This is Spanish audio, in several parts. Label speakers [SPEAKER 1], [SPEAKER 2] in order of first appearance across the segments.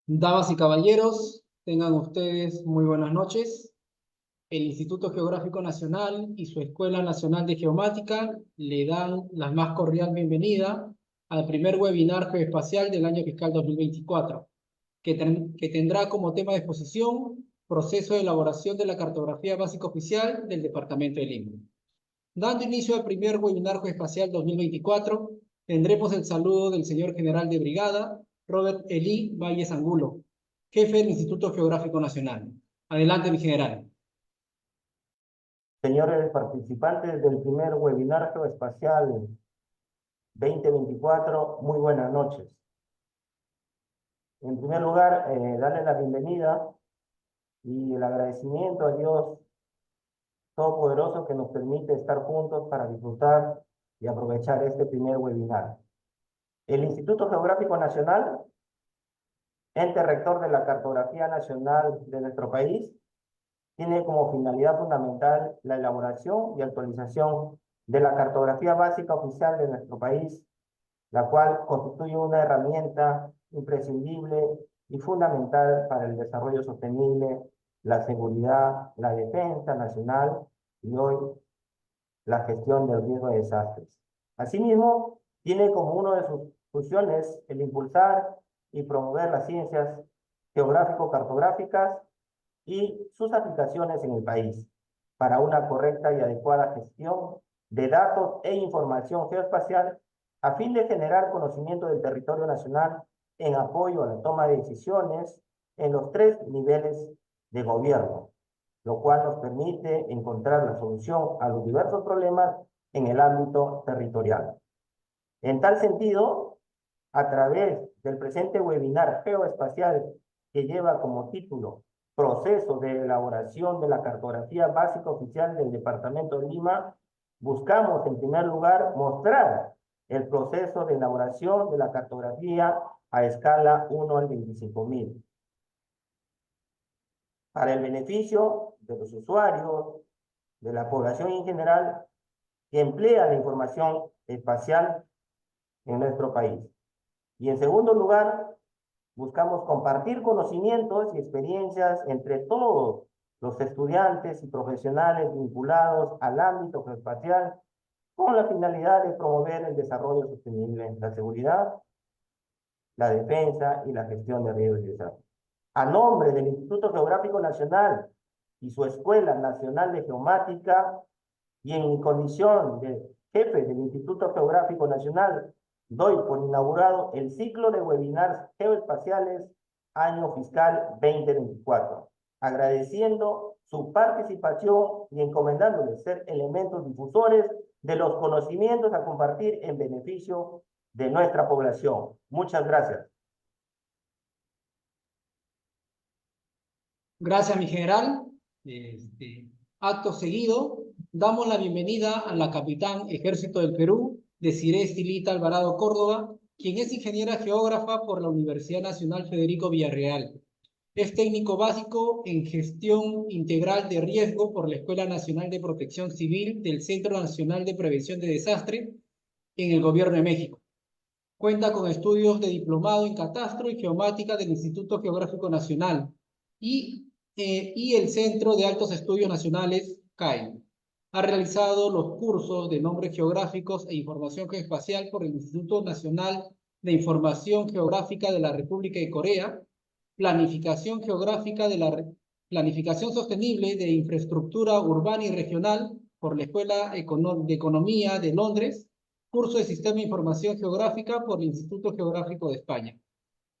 [SPEAKER 1] Damas y caballeros, tengan ustedes muy buenas noches. El Instituto Geográfico Nacional y su Escuela Nacional de Geomática le dan la más cordial bienvenida al primer webinar geoespacial del año fiscal 2024, que tendrá como tema de exposición proceso de elaboración de la cartografía básica oficial del Departamento de Lima. Dando inicio al primer webinar geoespacial 2024, tendremos el saludo del señor general de brigada, Robert Elí Valles Angulo, jefe del Instituto Geográfico Nacional. Adelante, mi general.
[SPEAKER 2] Señores participantes del primer webinar geoespacial 2024, muy buenas noches. En primer lugar, darle la bienvenida y el agradecimiento a Dios Todopoderoso que nos permite estar juntos para disfrutar y aprovechar este primer webinar. El Instituto Geográfico Nacional, ente rector de la cartografía nacional de nuestro país, tiene como finalidad fundamental la elaboración y actualización de la cartografía básica oficial de nuestro país, la cual constituye una herramienta imprescindible y fundamental para el desarrollo sostenible, la seguridad, la defensa nacional y hoy la gestión del riesgo de desastres. Asimismo, tiene como una de sus funciones el impulsar y promover las ciencias geográfico-cartográficas y sus aplicaciones en el país para una correcta y adecuada gestión de datos e información geoespacial a fin de generar conocimiento del territorio nacional en apoyo a la toma de decisiones en los 3 niveles de gobierno, lo cual nos permite encontrar la solución a los diversos problemas en el ámbito territorial. En tal sentido, a través del presente webinar geoespacial que lleva como título Proceso de elaboración de la cartografía básica oficial del Departamento de Lima, buscamos en primer lugar mostrar el proceso de elaboración de la cartografía a escala 1 al 25.000. Para el beneficio de los usuarios, de la población en general, que emplea la información espacial en nuestro país. Y en segundo lugar, buscamos compartir conocimientos y experiencias entre todos los estudiantes y profesionales vinculados al ámbito geoespacial con la finalidad de promover el desarrollo sostenible, la seguridad, la defensa y la gestión de riesgos y desastres. A nombre del Instituto Geográfico Nacional y su Escuela Nacional de Geomática y en mi condición de jefe del Instituto Geográfico Nacional, doy por inaugurado el ciclo de webinars geoespaciales año fiscal 2024, agradeciendo su participación y encomendándoles ser elementos difusores de los conocimientos a compartir en beneficio de nuestra población. Muchas gracias.
[SPEAKER 1] Gracias, mi general. Acto seguido, damos la bienvenida a la capitán Ejército del Perú, Desiree Estilita Alvarado Córdoba, quien es ingeniera geógrafa por la Universidad Nacional Federico Villarreal. Es técnico básico en gestión integral de riesgo por la Escuela Nacional de Protección Civil del Centro Nacional de Prevención de Desastres en el Gobierno de México. Cuenta con estudios de diplomado en catastro y geomática del Instituto Geográfico Nacional y el Centro de Altos Estudios Nacionales, CAI. Ha realizado los cursos de nombres geográficos e información geoespacial por el Instituto Nacional de Información Geográfica de la República de Corea, planificación geográfica planificación sostenible de infraestructura urbana y regional por la Escuela de Economía de Londres, curso de Sistema de Información Geográfica por el Instituto Geográfico de España.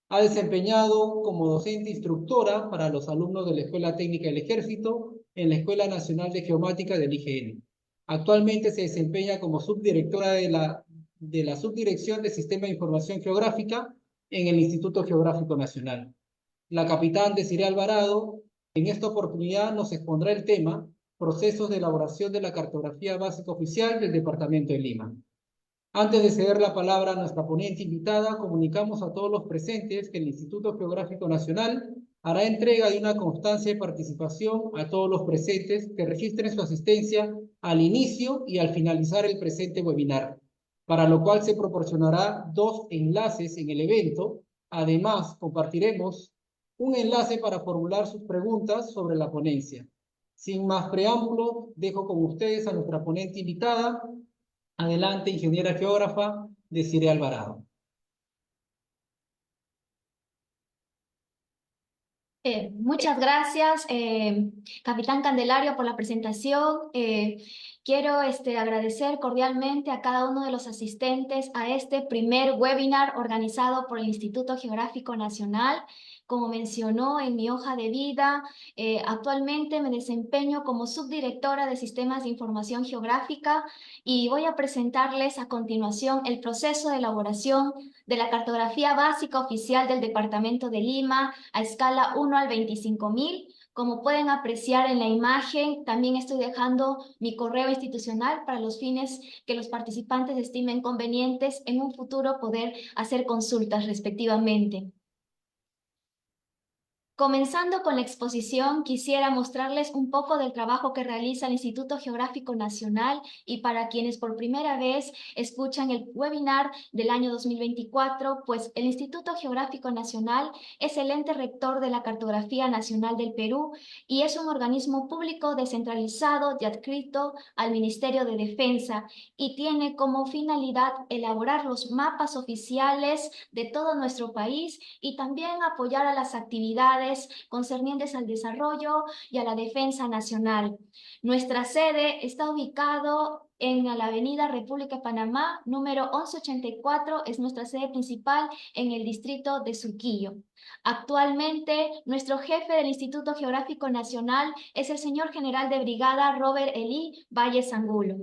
[SPEAKER 1] Ha desempeñado como docente instructora para los alumnos de la Escuela Técnica del Ejército en la Escuela Nacional de Geomática del IGN. Actualmente se desempeña como subdirectora de la Subdirección de Sistema de Información Geográfica en el Instituto Geográfico Nacional. La capitán Desiree Alvarado en esta oportunidad nos expondrá el tema Procesos de elaboración de la cartografía básica oficial del Departamento de Lima. Antes de ceder la palabra a nuestra ponente invitada, comunicamos a todos los presentes que el Instituto Geográfico Nacional hará entrega de una constancia de participación a todos los presentes que registren su asistencia al inicio y al finalizar el presente webinar, para lo cual se proporcionará 2 enlaces en el evento. Además, compartiremos un enlace para formular sus preguntas sobre la ponencia. Sin más preámbulo, dejo con ustedes a nuestra ponente invitada. Adelante, ingeniera geógrafa Desiree Alvarado.
[SPEAKER 3] Muchas gracias, Capitán Candelario, por la presentación. Quiero agradecer cordialmente a cada uno de los asistentes a este primer webinar organizado por el Instituto Geográfico Nacional. Como mencionó en mi hoja de vida, actualmente me desempeño como subdirectora de Sistemas de Información Geográfica y voy a presentarles a continuación el proceso de elaboración de la cartografía básica oficial del Departamento de Lima a escala 1 al 25.000. Como pueden apreciar en la imagen, también estoy dejando mi correo institucional para los fines que los participantes estimen convenientes en un futuro poder hacer consultas respectivamente. Comenzando con la exposición, quisiera mostrarles un poco del trabajo que realiza el Instituto Geográfico Nacional y para quienes por primera vez escuchan el webinar del año 2024, pues el Instituto Geográfico Nacional es el ente rector de la Cartografía Nacional del Perú y es un organismo público descentralizado y adscrito al Ministerio de Defensa y tiene como finalidad elaborar los mapas oficiales de todo nuestro país y también apoyar a las actividades concernientes al desarrollo y a la defensa nacional. Nuestra sede está ubicado en la Avenida República de Panamá, número 1184, es nuestra sede principal en el distrito de Surquillo. Actualmente, nuestro jefe del Instituto Geográfico Nacional es el señor general de brigada Robert Elí Valles Angulo.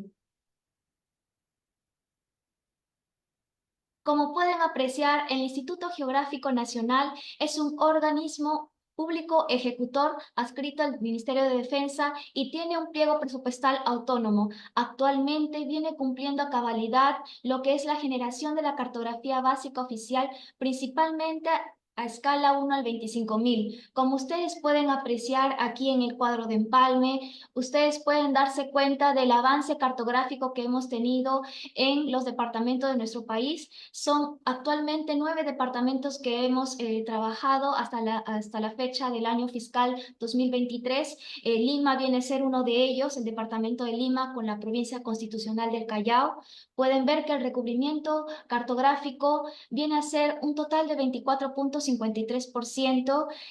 [SPEAKER 3] Como pueden apreciar, el Instituto Geográfico Nacional es un organismo público ejecutor adscrito al Ministerio de Defensa y tiene un pliego presupuestal autónomo. Actualmente viene cumpliendo a cabalidad lo que es la generación de la cartografía básica oficial, principalmente a escala 1 al 25.000. Como ustedes pueden apreciar aquí en el cuadro de empalme, ustedes pueden darse cuenta del avance cartográfico que hemos tenido en los departamentos de nuestro país. Son actualmente 9 departamentos que hemos trabajado hasta la fecha del año fiscal 2023. Lima viene a ser uno de ellos, el departamento de Lima con la provincia constitucional del Callao. Pueden ver que el recubrimiento cartográfico viene a ser un total de 24.53%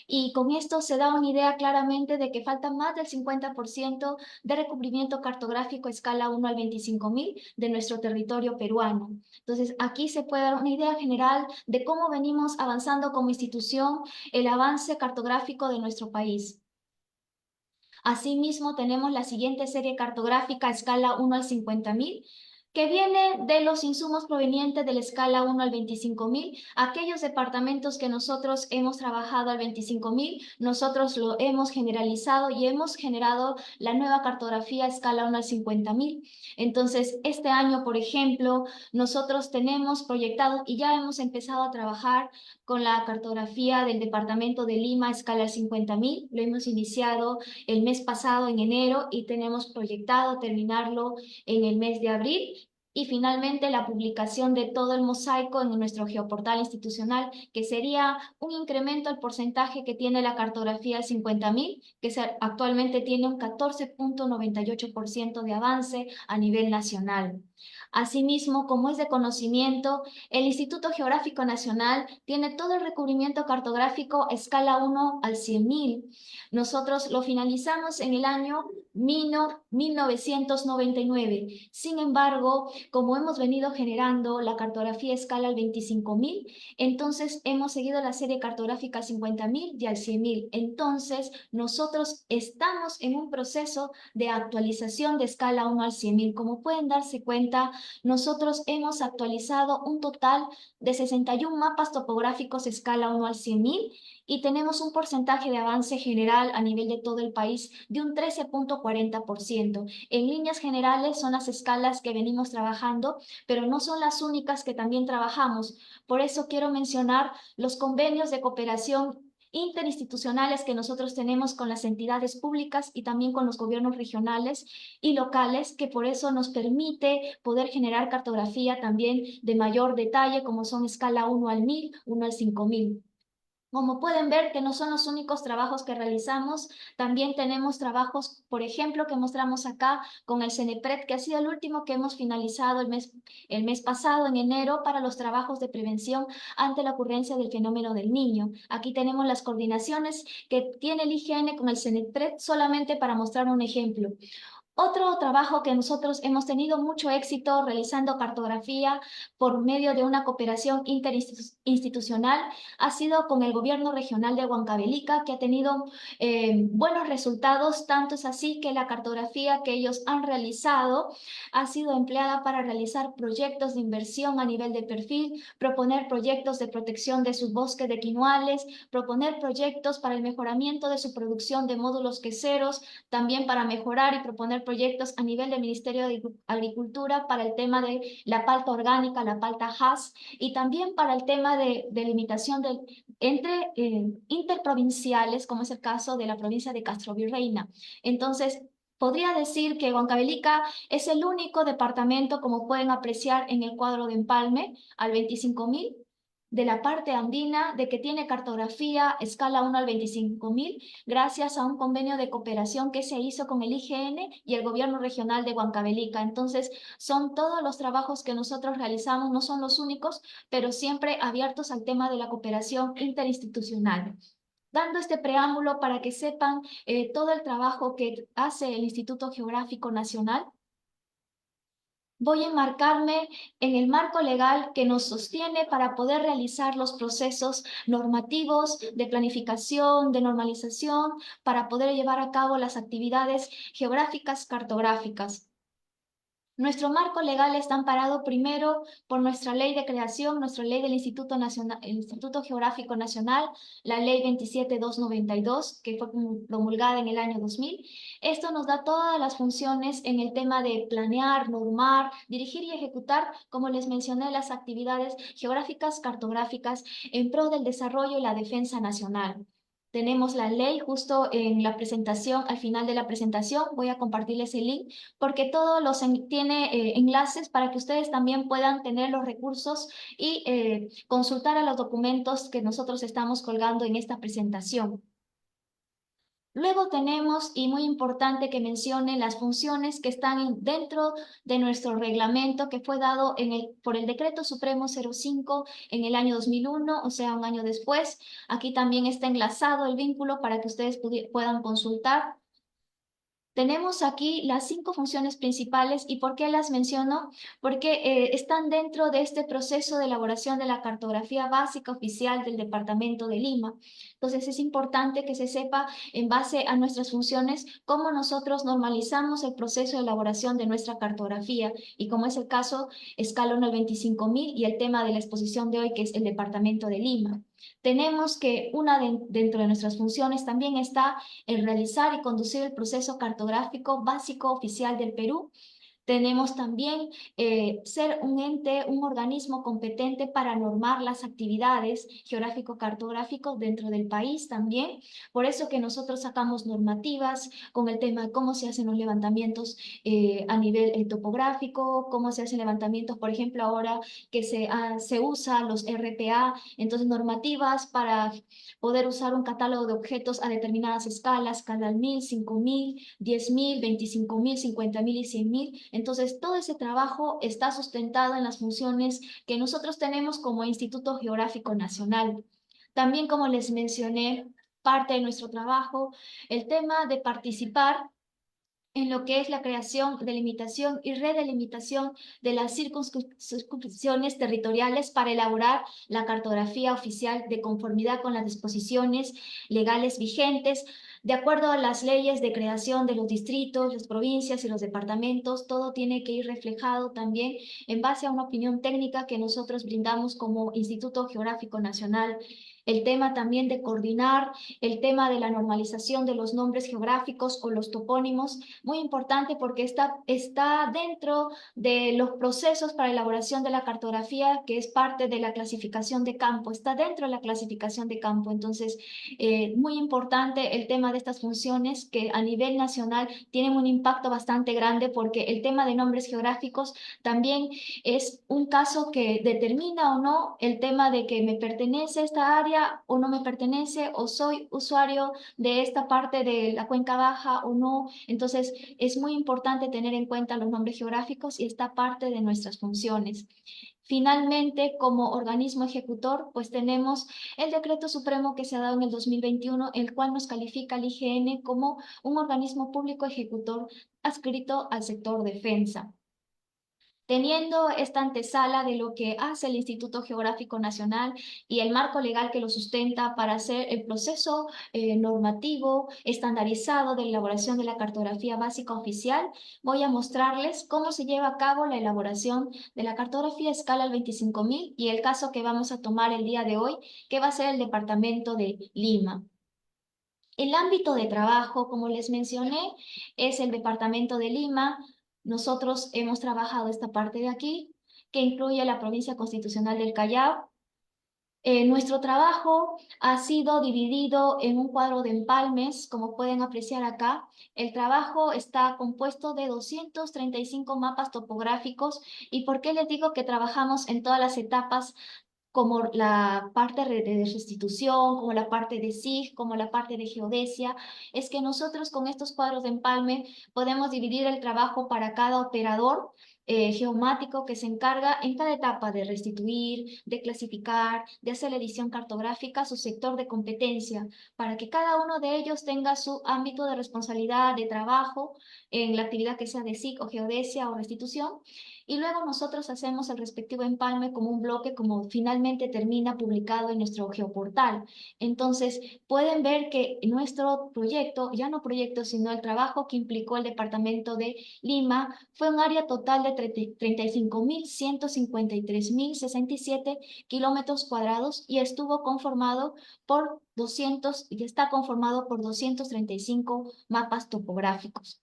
[SPEAKER 3] y con esto se da una idea claramente de que falta más del 50% de recubrimiento cartográfico a escala 1 al 25.000 de nuestro territorio peruano. Entonces, aquí se puede dar una idea general de cómo venimos avanzando como institución el avance cartográfico de nuestro país. Asimismo, tenemos la siguiente serie cartográfica a escala 1 al 50.000, que viene de los insumos provenientes de la escala 1 al 25.000. Aquellos departamentos que nosotros hemos trabajado al 25.000, nosotros lo hemos generalizado y hemos generado la nueva cartografía a escala 1 al 50.000. Entonces, este año, por ejemplo, nosotros tenemos proyectado y ya hemos empezado a trabajar con la cartografía del departamento de Lima a escala 50.000. Lo hemos iniciado el mes pasado, en enero, y tenemos proyectado terminarlo en el mes de abril. Y finalmente la publicación de todo el mosaico en nuestro geoportal institucional, que sería un incremento al porcentaje que tiene la cartografía de 50.000, que actualmente tiene un 14.98% de avance a nivel nacional. Asimismo, como es de conocimiento, el Instituto Geográfico Nacional tiene todo el recubrimiento cartográfico escala 1 al 100.000. Nosotros lo finalizamos en el año 1999. Sin embargo, como hemos venido generando la cartografía escala al 25.000, entonces hemos seguido la serie cartográfica al 50.000 y al 100.000. Entonces, nosotros estamos en un proceso de actualización de escala 1 al 100.000. Como pueden darse cuenta, nosotros hemos actualizado un total de 61 mapas topográficos escala 1 al 100.000 y tenemos un porcentaje de avance general a nivel de todo el país de un 13.40%. En líneas generales son las escalas que venimos trabajando, pero no son las únicas que también trabajamos. Por eso quiero mencionar los convenios de cooperación interinstitucionales que nosotros tenemos con las entidades públicas y también con los gobiernos regionales y locales, que por eso nos permite poder generar cartografía también de mayor detalle, como son escala 1 al 1000, 1 al 5000. Como pueden ver, que no son los únicos trabajos que realizamos, también tenemos trabajos, por ejemplo, que mostramos acá con el CENEPRED, que ha sido el último que hemos finalizado el mes pasado, en enero, para los trabajos de prevención ante la ocurrencia del fenómeno del niño. Aquí tenemos las coordinaciones que tiene el IGN con el CENEPRED, solamente para mostrar un ejemplo. Otro trabajo que nosotros hemos tenido mucho éxito realizando cartografía por medio de una cooperación interinstitucional ha sido con el gobierno regional de Huancavelica, que ha tenido buenos resultados. Tanto es así que la cartografía que ellos han realizado ha sido empleada para realizar proyectos de inversión a nivel de perfil, proponer proyectos de protección de sus bosques de quinoales, proponer proyectos para el mejoramiento de su producción de módulos queseros, también para mejorar y proponer proyectos a nivel del Ministerio de Agricultura para el tema de la palta orgánica, la palta Hass, y también para el tema de limitación entre interprovinciales, como es el caso de la provincia de Castrovirreyna. Entonces, podría decir que Huancavelica es el único departamento, como pueden apreciar en el cuadro de empalme, al 25.000, de la parte andina, de que tiene cartografía escala 1 al 25.000, gracias a un convenio de cooperación que se hizo con el IGN y el gobierno regional de Huancavelica. Entonces, son todos los trabajos que nosotros realizamos, no son los únicos, pero siempre abiertos al tema de la cooperación interinstitucional. Dando este preámbulo para que sepan todo el trabajo que hace el Instituto Geográfico Nacional, voy a enmarcarme en el marco legal que nos sostiene para poder realizar los procesos normativos de planificación, de normalización, para poder llevar a cabo las actividades geográficas cartográficas. Nuestro marco legal está amparado primero por nuestra ley de creación, nuestra ley del Instituto Nacional, el Instituto Geográfico Nacional, la ley 27292, que fue promulgada en el año 2000. Esto nos da todas las funciones en el tema de planear, normar, dirigir y ejecutar, como les mencioné, las actividades geográficas cartográficas en pro del desarrollo y la defensa nacional. Tenemos la ley justo en la presentación, al final de la presentación, voy a compartirles el link porque todo tiene enlaces para que ustedes también puedan tener los recursos y consultar a los documentos que nosotros estamos colgando en esta presentación. Luego tenemos, y muy importante que mencione, las funciones que están dentro de nuestro reglamento que fue dado por el Decreto Supremo 05 en el año 2001, o sea, un año después. Aquí también está enlazado el vínculo para que ustedes puedan consultar. Tenemos aquí las 5 funciones principales. ¿Y por qué las menciono? Porque están dentro de este proceso de elaboración de la cartografía básica oficial del Departamento de Lima. Entonces es importante que se sepa, en base a nuestras funciones, cómo nosotros normalizamos el proceso de elaboración de nuestra cartografía, y como es el caso escala 1 al 25.000 y el tema de la exposición de hoy, que es el Departamento de Lima. Tenemos que dentro de nuestras funciones también está el realizar y conducir el proceso cartográfico básico oficial del Perú. Tenemos también ser un ente, un organismo competente para normar las actividades geográfico-cartográficas dentro del país también. Por eso que nosotros sacamos normativas con el tema de cómo se hacen los levantamientos a nivel topográfico, cómo se hacen levantamientos, por ejemplo, ahora que se usa los RPA, entonces normativas para poder usar un catálogo de objetos a determinadas escalas, escala 1000, 5000, 10.000, 25.000, 50.000 y 100.000. Entonces, todo ese trabajo está sustentado en las funciones que nosotros tenemos como Instituto Geográfico Nacional. También, como les mencioné, parte de nuestro trabajo, el tema de participar en lo que es la creación, delimitación y redelimitación de las circunscripciones territoriales para elaborar la cartografía oficial de conformidad con las disposiciones legales vigentes, de acuerdo a las leyes de creación de los distritos, las provincias y los departamentos. Todo tiene que ir reflejado también en base a una opinión técnica que nosotros brindamos como Instituto Geográfico Nacional. El tema también de coordinar el tema de la normalización de los nombres geográficos o los topónimos, muy importante porque está dentro de los procesos para elaboración de la cartografía, que es parte de la clasificación de campo, está dentro de la clasificación de campo. Entonces, muy importante el tema tema de estas funciones que a nivel nacional tienen un impacto bastante grande, porque el tema de nombres geográficos también es un caso que determina o no el tema de que me pertenece esta área o no me pertenece, o soy usuario de esta parte de la cuenca baja o no. Entonces, es muy importante tener en cuenta los nombres geográficos y esta parte de nuestras funciones. Finalmente, como organismo ejecutor, pues tenemos el decreto supremo que se ha dado en el 2021, el cual nos califica al IGN como un organismo público ejecutor adscrito al sector defensa. Teniendo esta antesala de lo que hace el Instituto Geográfico Nacional y el marco legal que lo sustenta para hacer el proceso normativo estandarizado de elaboración de la cartografía básica oficial, voy a mostrarles cómo se lleva a cabo la elaboración de la cartografía escala al 25.000 y el caso que vamos a tomar el día de hoy, que va a ser el departamento de Lima. El ámbito de trabajo, como les mencioné, es el departamento de Lima. Nosotros hemos trabajado esta parte de aquí, que incluye la provincia constitucional del Callao. Nuestro trabajo ha sido dividido en un cuadro de empalmes, como pueden apreciar acá. El trabajo está compuesto de 235 mapas topográficos. ¿Y por qué les digo que trabajamos en todas las etapas, como la parte de restitución, como la parte de SIG, como la parte de geodesia? Es que nosotros con estos cuadros de empalme podemos dividir el trabajo para cada operador geomático que se encarga en cada etapa de restituir, de clasificar, de hacer la edición cartográfica, su sector de competencia, para que cada uno de ellos tenga su ámbito de responsabilidad de trabajo en la actividad que sea de SIG o geodesia o restitución. Y luego nosotros hacemos el respectivo empalme como un bloque, como finalmente termina publicado en nuestro geoportal. Entonces, pueden ver que nuestro proyecto, ya no proyecto, sino el trabajo que implicó el departamento de Lima, fue un área total de 35.153.067 kilómetros cuadrados y estuvo conformado por 200, y está conformado por 235 mapas topográficos.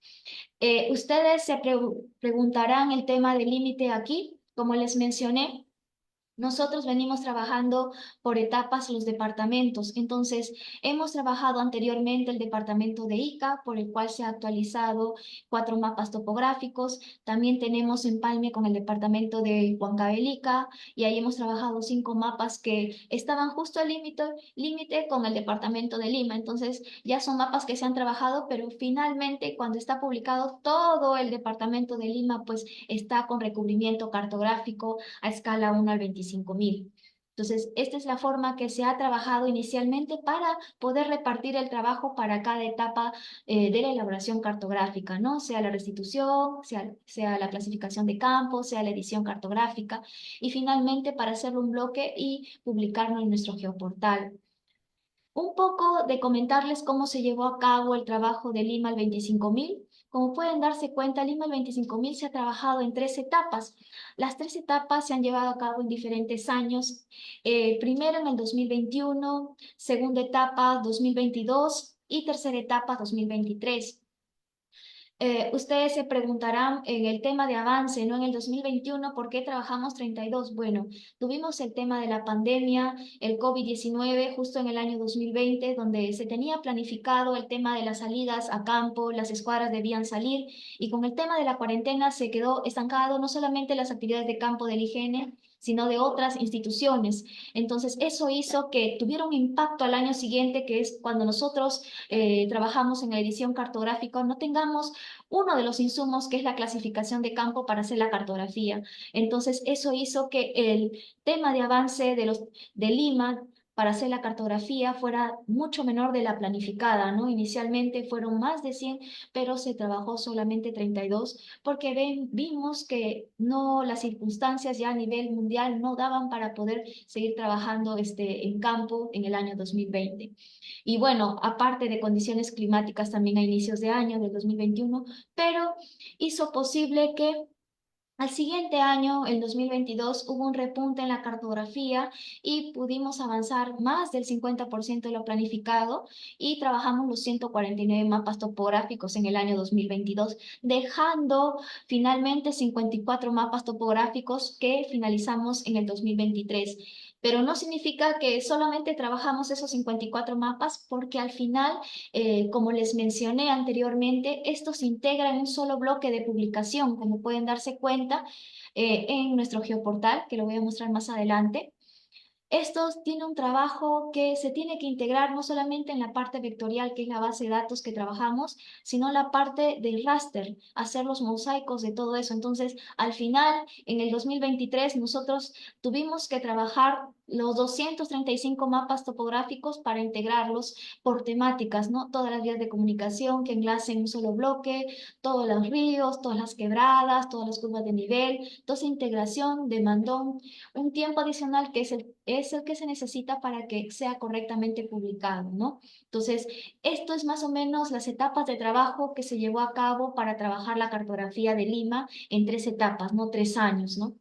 [SPEAKER 3] Ustedes se preguntarán el tema del límite aquí. Como les mencioné, nosotros venimos trabajando por etapas los departamentos. Entonces, hemos trabajado anteriormente el departamento de Ica, por el cual se ha actualizado 4 mapas topográficos. También tenemos empalme con el departamento de Huancavelica, y ahí hemos trabajado 5 mapas que estaban justo al límite con el departamento de Lima. Entonces, ya son mapas que se han trabajado, pero finalmente, cuando está publicado todo el departamento de Lima, pues está con recubrimiento cartográfico a escala 1 al 25.000. Entonces, esta es la forma que se ha trabajado inicialmente para poder repartir el trabajo para cada etapa de la elaboración cartográfica, ¿no? Sea la restitución, sea la clasificación de campos, sea la edición cartográfica, y finalmente para hacerlo un bloque y publicarlo en nuestro geoportal. Un poco de comentarles cómo se llevó a cabo el trabajo de Lima al 25.000. Como pueden darse cuenta, Lima al 25.000 se ha trabajado en 3 etapas. Las 3 etapas se han llevado a cabo en diferentes años. Primero en el 2021, segunda etapa 2022 y tercera etapa 2023. Ustedes se preguntarán en el tema de avance, ¿no? En el 2021, ¿por qué trabajamos 32? Bueno, tuvimos el tema de la pandemia, el COVID-19, justo en el año 2020, donde se tenía planificado el tema de las salidas a campo, las escuadras debían salir, y con el tema de la cuarentena se quedó estancado no solamente las actividades de campo del IGN, sino de otras instituciones. Entonces, eso hizo que tuviera un impacto al año siguiente, que es cuando nosotros trabajamos en la edición cartográfica, no tengamos uno de los insumos, que es la clasificación de campo para hacer la cartografía. Entonces, eso hizo que el tema de avance de Lima para hacer la cartografía fuera mucho menor de la planificada, ¿no? Inicialmente fueron más de 100, pero se trabajó solamente 32, porque vimos que no, las circunstancias ya a nivel mundial no daban para poder seguir trabajando en campo en el año 2020. Y bueno, aparte de condiciones climáticas también a inicios de año, del 2021, pero hizo posible que al siguiente año, el 2022, hubo un repunte en la cartografía y pudimos avanzar más del 50% de lo planificado, y trabajamos los 149 mapas topográficos en el año 2022, dejando finalmente 54 mapas topográficos que finalizamos en el 2023. Pero no significa que solamente trabajamos esos 54 mapas, porque al final, como les mencioné anteriormente, esto se integra en un solo bloque de publicación, como pueden darse cuenta en nuestro geoportal, que lo voy a mostrar más adelante. Esto tiene un trabajo que se tiene que integrar no solamente en la parte vectorial, que es la base de datos que trabajamos, sino la parte del raster, hacer los mosaicos de todo eso. Entonces, al final, en el 2023, nosotros tuvimos que trabajar los 235 mapas topográficos para integrarlos por temáticas, ¿no? Todas las vías de comunicación que enlacen un solo bloque, todos los ríos, todas las quebradas, todas las curvas de nivel. Toda esa integración demandó un tiempo adicional que es el que se necesita para que sea correctamente publicado, ¿no? Entonces, esto es más o menos las etapas de trabajo que se llevó a cabo para trabajar la cartografía de Lima en 3 etapas, ¿no? 3 años, ¿no?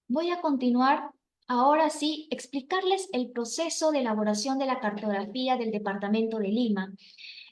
[SPEAKER 3] Voy a continuar ahora sí, explicarles el proceso de elaboración de la cartografía del Departamento de Lima.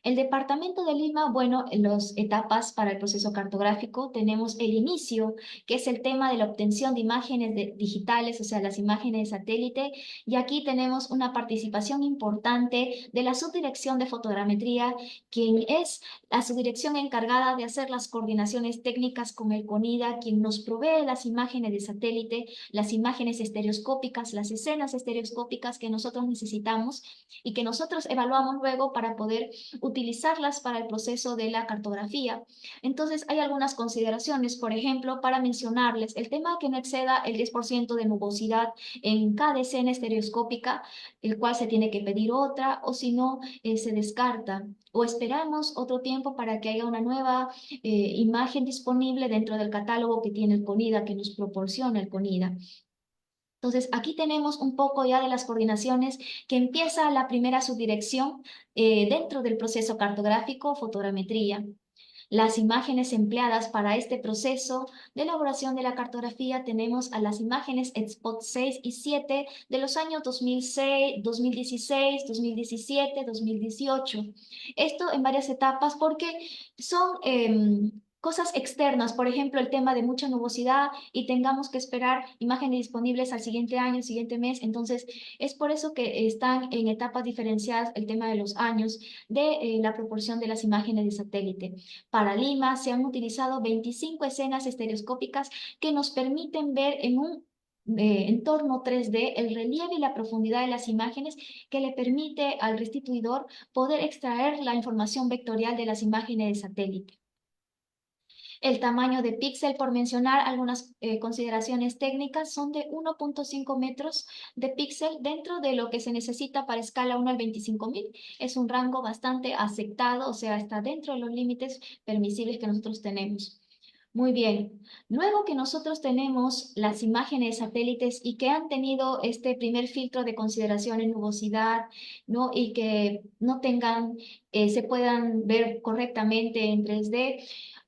[SPEAKER 3] El Departamento de Lima, bueno, en las etapas para el proceso cartográfico tenemos el inicio, que es el tema de la obtención de imágenes digitales, o sea, las imágenes de satélite, y aquí tenemos una participación importante de la subdirección de fotogrametría, quien es la subdirección encargada de hacer las coordinaciones técnicas con el CONIDA, quien nos provee las imágenes de satélite, las imágenes estereoscópicas, las escenas estereoscópicas que nosotros necesitamos y que nosotros evaluamos luego para poder utilizarlas para el proceso de la cartografía. Entonces, hay algunas consideraciones, por ejemplo, para mencionarles el tema que no exceda el 10% de nubosidad en cada escena estereoscópica, el cual se tiene que pedir otra, o si no, se descarta. O esperamos otro tiempo para que haya una nueva imagen disponible dentro del catálogo que tiene el CONIDA, que nos proporciona el CONIDA. Entonces, aquí tenemos un poco ya de las coordinaciones que empieza la primera subdirección dentro del proceso cartográfico, fotogrametría. Las imágenes empleadas para este proceso de elaboración de la cartografía tenemos a las imágenes Spot 6 y 7 de los años 2006, 2016, 2017, 2018. Esto en varias etapas porque son cosas externas, por ejemplo, el tema de mucha nubosidad y tengamos que esperar imágenes disponibles al siguiente año, al siguiente mes. Entonces, es por eso que están en etapas diferenciadas el tema de los años de la proporción de las imágenes de satélite. Para Lima se han utilizado 25 escenas estereoscópicas que nos permiten ver en un entorno 3D el relieve y la profundidad de las imágenes que le permite al restituidor poder extraer la información vectorial de las imágenes de satélite. El tamaño de píxel, por mencionar algunas consideraciones técnicas, son de 1.5 metros de píxel dentro de lo que se necesita para escala 1 al 25.000. Es un rango bastante aceptado, o sea, está dentro de los límites permisibles que nosotros tenemos. Muy bien. Luego que nosotros tenemos las imágenes satélites y que han tenido este primer filtro de consideración en nubosidad, ¿no? Y que no tengan, se puedan ver correctamente en 3D,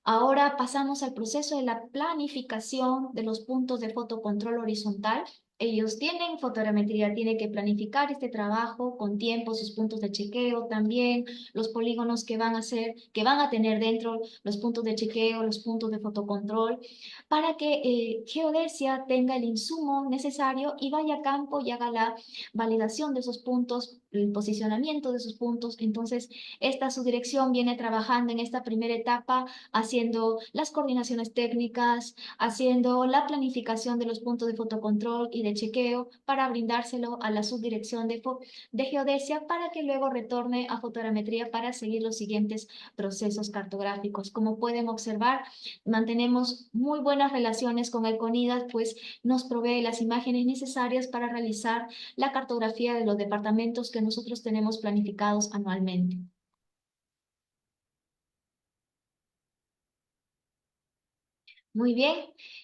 [SPEAKER 3] ahora pasamos al proceso de la planificación de los puntos de fotocontrol horizontal. Ellos tienen fotogrametría, tienen que planificar este trabajo con tiempo, sus puntos de chequeo también, los polígonos que van a hacer, que van a tener dentro, los puntos de chequeo, los puntos de fotocontrol, para que Geodesia tenga el insumo necesario y vaya a campo y haga la validación de esos puntos, el posicionamiento de esos puntos. Entonces, esta subdirección viene trabajando en esta primera etapa haciendo las coordinaciones técnicas, haciendo la planificación de los puntos de fotocontrol y de chequeo para brindárselo a la subdirección de geodesia para que luego retorne a fotogrametría para seguir los siguientes procesos cartográficos. Como pueden observar, mantenemos muy buenas relaciones con el CONIDA, pues nos provee las imágenes necesarias para realizar la cartografía de los departamentos que nosotros tenemos planificados anualmente. Muy bien,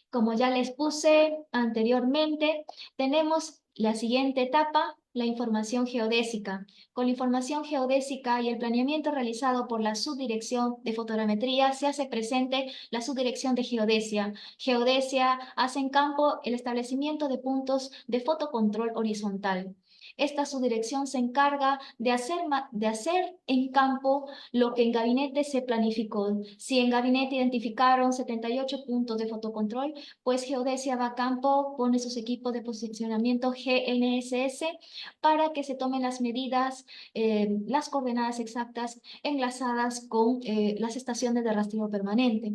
[SPEAKER 3] como ya les puse anteriormente, tenemos la siguiente etapa, la información geodésica. Con la información geodésica y el planeamiento realizado por la subdirección de fotogrametría, se hace presente la subdirección de geodesia. Geodesia hace en campo el establecimiento de puntos de fotocontrol horizontal. Esta subdirección se encarga de hacer en campo lo que en gabinete se planificó. Si en gabinete identificaron 78 puntos de fotocontrol, pues Geodesia va a campo, pone sus equipos de posicionamiento GNSS para que se tomen las medidas, las coordenadas exactas enlazadas con las estaciones de rastreo permanente.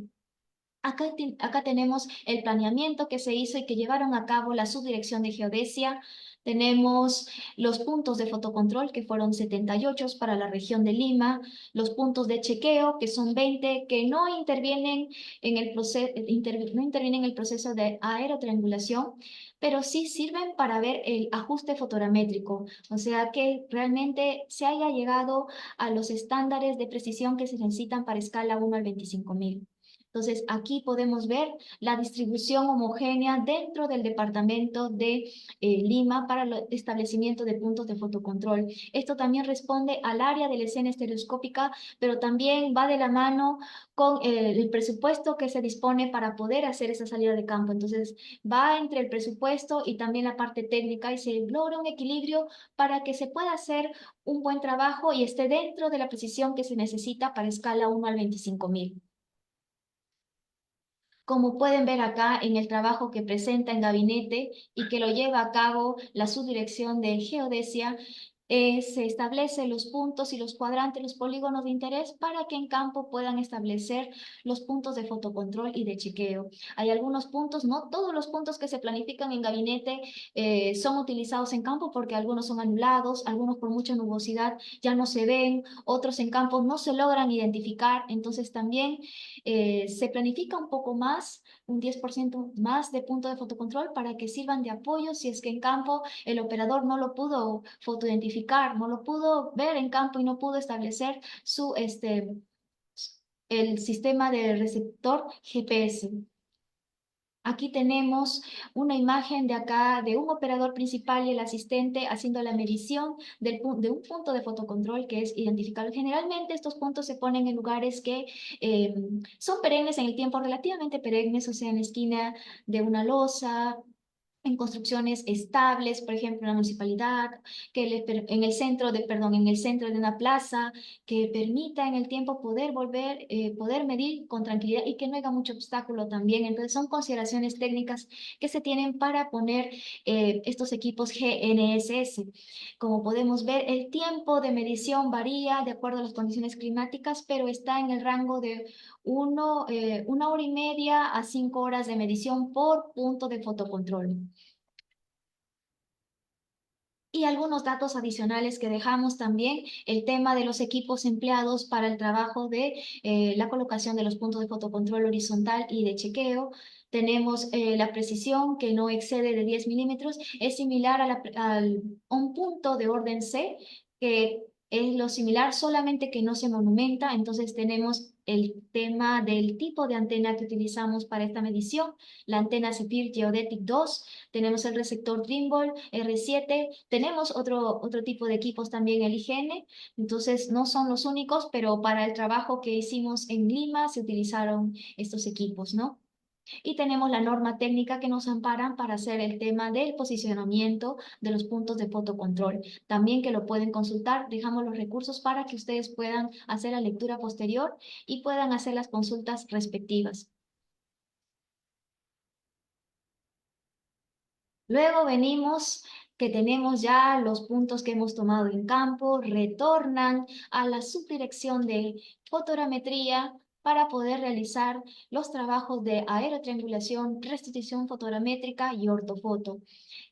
[SPEAKER 3] Acá tenemos el planeamiento que se hizo y que llevaron a cabo la Subdirección de Geodesia. Tenemos los puntos de fotocontrol, que fueron 78 para la región de Lima, los puntos de chequeo, que son 20, que no intervienen en el proceso de aerotriangulación, pero sí sirven para ver el ajuste fotogramétrico, o sea que realmente se haya llegado a los estándares de precisión que se necesitan para escala 1 al 25.000. Entonces, aquí podemos ver la distribución homogénea dentro del departamento de Lima para el establecimiento de puntos de fotocontrol. Esto también responde al área de la escena estereoscópica, pero también va de la mano con el presupuesto que se dispone para poder hacer esa salida de campo. Entonces, va entre el presupuesto y también la parte técnica y se logra un equilibrio para que se pueda hacer un buen trabajo y esté dentro de la precisión que se necesita para escala 1 al 25.000. Como pueden ver acá en el trabajo que presenta en gabinete y que lo lleva a cabo la subdirección de Geodesia, se establecen los puntos y los cuadrantes, los polígonos de interés para que en campo puedan establecer los puntos de fotocontrol y de chequeo. Hay algunos puntos, no todos los puntos que se planifican en gabinete son utilizados en campo porque algunos son anulados, algunos por mucha nubosidad ya no se ven, otros en campo no se logran identificar, entonces también se planifica un poco más, un 10% más de punto de fotocontrol para que sirvan de apoyo si es que en campo el operador no lo pudo fotoidentificar, no lo pudo ver en campo y no pudo establecer el sistema de receptor GPS. Aquí tenemos una imagen de acá de un operador principal y el asistente haciendo la medición de un punto de fotocontrol que es identificado. Generalmente estos puntos se ponen en lugares que son perennes en el tiempo, relativamente perennes, o sea, en la esquina de una losa, en construcciones estables, por ejemplo, en la municipalidad, en el centro de una plaza, que permita en el tiempo poder poder medir con tranquilidad y que no haya mucho obstáculo también. Entonces, son consideraciones técnicas que se tienen para poner estos equipos GNSS. Como podemos ver, el tiempo de medición varía de acuerdo a las condiciones climáticas, pero está en el rango de 1 hora y media a 5 horas de medición por punto de fotocontrol. Y algunos datos adicionales que dejamos también, el tema de los equipos empleados para el trabajo de la colocación de los puntos de fotocontrol horizontal y de chequeo. Tenemos la precisión que no excede de 10 milímetros, es similar a un punto de orden C, que es lo similar, solamente que no se monumenta. Entonces tenemos el tema del tipo de antena que utilizamos para esta medición, la antena Zephyr Geodetic 2, tenemos el receptor Trimble R7, tenemos otro tipo de equipos también, el IGN, entonces no son los únicos, pero para el trabajo que hicimos en Lima se utilizaron estos equipos, ¿no? Y tenemos la norma técnica que nos amparan para hacer el tema del posicionamiento de los puntos de fotocontrol. También que lo pueden consultar, dejamos los recursos para que ustedes puedan hacer la lectura posterior y puedan hacer las consultas respectivas. Luego venimos que tenemos ya los puntos que hemos tomado en campo, retornan a la subdirección de fotogrametría para poder realizar los trabajos de aerotriangulación, restitución fotogramétrica y ortofoto.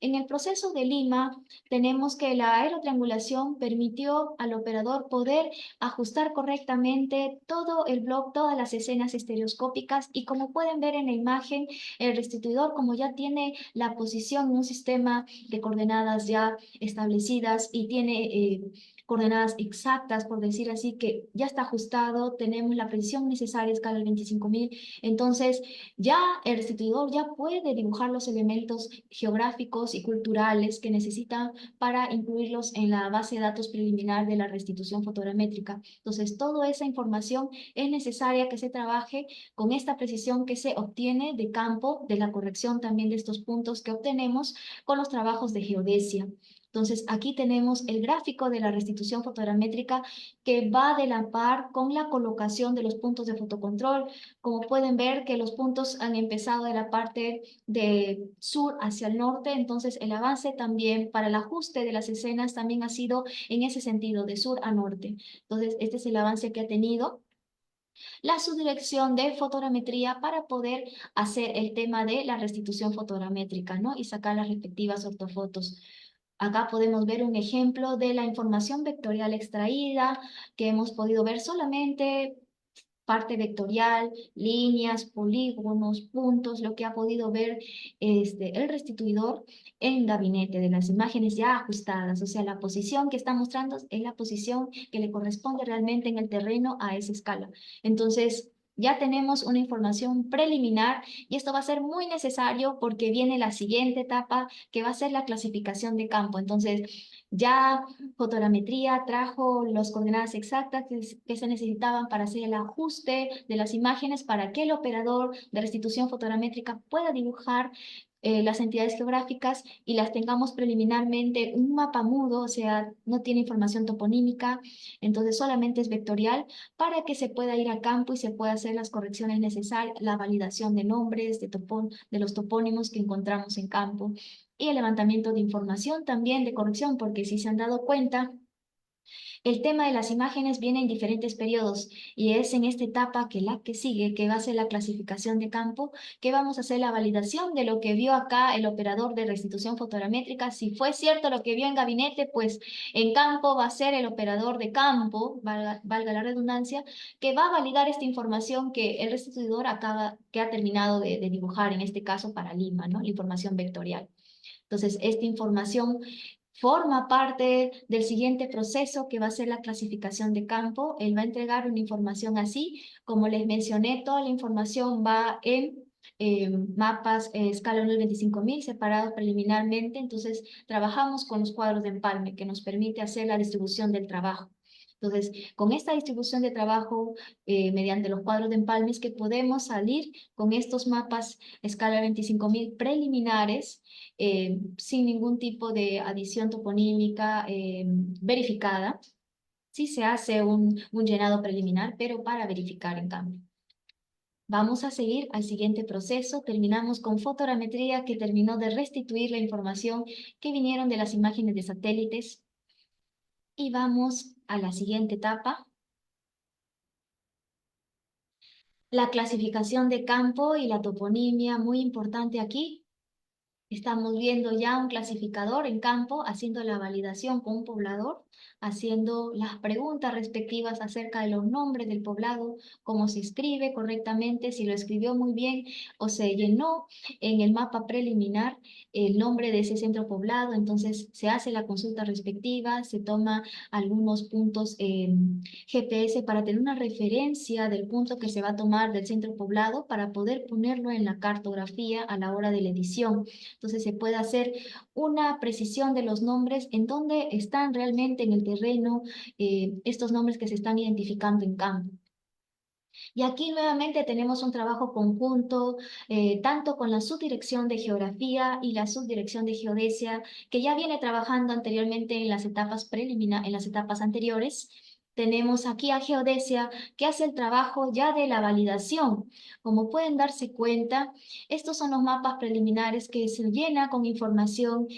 [SPEAKER 3] En el proceso de Lima, tenemos que la aerotriangulación permitió al operador poder ajustar correctamente todo el bloque, todas las escenas estereoscópicas, y como pueden ver en la imagen, el restituidor, como ya tiene la posición en un sistema de coordenadas ya establecidas y tiene coordenadas exactas, por decir así, que ya está ajustado, tenemos la precisión necesaria a escala 25.000, entonces ya el restituidor ya puede dibujar los elementos geográficos y culturales que necesita para incluirlos en la base de datos preliminar de la restitución fotogramétrica. Entonces, toda esa información es necesaria que se trabaje con esta precisión que se obtiene de campo, de la corrección también de estos puntos que obtenemos con los trabajos de geodesia. Entonces, aquí tenemos el gráfico de la restitución fotogramétrica que va de la par con la colocación de los puntos de fotocontrol. Como pueden ver que los puntos han empezado de la parte de sur hacia el norte, entonces el avance también para el ajuste de las escenas también ha sido en ese sentido, de sur a norte. Entonces, este es el avance que ha tenido la subdirección de fotogrametría para poder hacer el tema de la restitución fotogramétrica, ¿no? Y sacar las respectivas ortofotos. Acá podemos ver un ejemplo de la información vectorial extraída que hemos podido ver solamente parte vectorial, líneas, polígonos, puntos, lo que ha podido ver el restituidor en gabinete de las imágenes ya ajustadas. O sea, la posición que está mostrando es la posición que le corresponde realmente en el terreno a esa escala. Entonces, ya tenemos una información preliminar y esto va a ser muy necesario porque viene la siguiente etapa que va a ser la clasificación de campo. Entonces, ya fotogrametría trajo las coordenadas exactas que se necesitaban para hacer el ajuste de las imágenes para que el operador de restitución fotogramétrica pueda dibujar las entidades geográficas y las tengamos preliminarmente un mapa mudo, o sea, no tiene información toponímica, entonces solamente es vectorial para que se pueda ir a campo y se pueda hacer las correcciones necesarias, la validación de nombres, de los topónimos que encontramos en campo y el levantamiento de información también de corrección, porque si se han dado cuenta, el tema de las imágenes viene en diferentes periodos y es en esta etapa que la que sigue, que va a ser la clasificación de campo, que vamos a hacer la validación de lo que vio acá el operador de restitución fotogramétrica. Si fue cierto lo que vio en gabinete, pues en campo va a ser el operador de campo, valga la redundancia, que va a validar esta información que el restituidor que ha terminado de dibujar, en este caso para Lima, ¿no? La información vectorial. Entonces, esta información forma parte del siguiente proceso que va a ser la clasificación de campo. Él va a entregar una información así. Como les mencioné, toda la información va en mapas escala 1 al 25.000 separados preliminarmente. Entonces, trabajamos con los cuadros de empalme que nos permite hacer la distribución del trabajo. Entonces, con esta distribución de trabajo mediante los cuadros de empalmes que podemos salir con estos mapas escala 25.000 preliminares sin ningún tipo de adición toponímica verificada. Sí se hace un llenado preliminar, pero para verificar en cambio. Vamos a seguir al siguiente proceso. Terminamos con fotogrametría, que terminó de restituir la información que vinieron de las imágenes de satélites. Y vamos a la siguiente etapa. La clasificación de campo y la toponimia, muy importante aquí. Estamos viendo ya un clasificador en campo haciendo la validación con un poblador, haciendo las preguntas respectivas acerca de los nombres del poblado, cómo se escribe correctamente, si lo escribió muy bien o se llenó en el mapa preliminar el nombre de ese centro poblado. Entonces se hace la consulta respectiva, se toma algunos puntos GPS para tener una referencia del punto que se va a tomar del centro poblado para poder ponerlo en la cartografía a la hora de la edición. Entonces se puede hacer una precisión de los nombres en donde están realmente en el terreno estos nombres que se están identificando en campo. Y aquí nuevamente tenemos un trabajo conjunto, tanto con la subdirección de geografía y la subdirección de geodesia, que ya viene trabajando anteriormente en las etapas preliminares, en las etapas anteriores. Tenemos aquí a Geodesia que hace el trabajo ya de la validación. Como pueden darse cuenta, estos son los mapas preliminares que se llena con información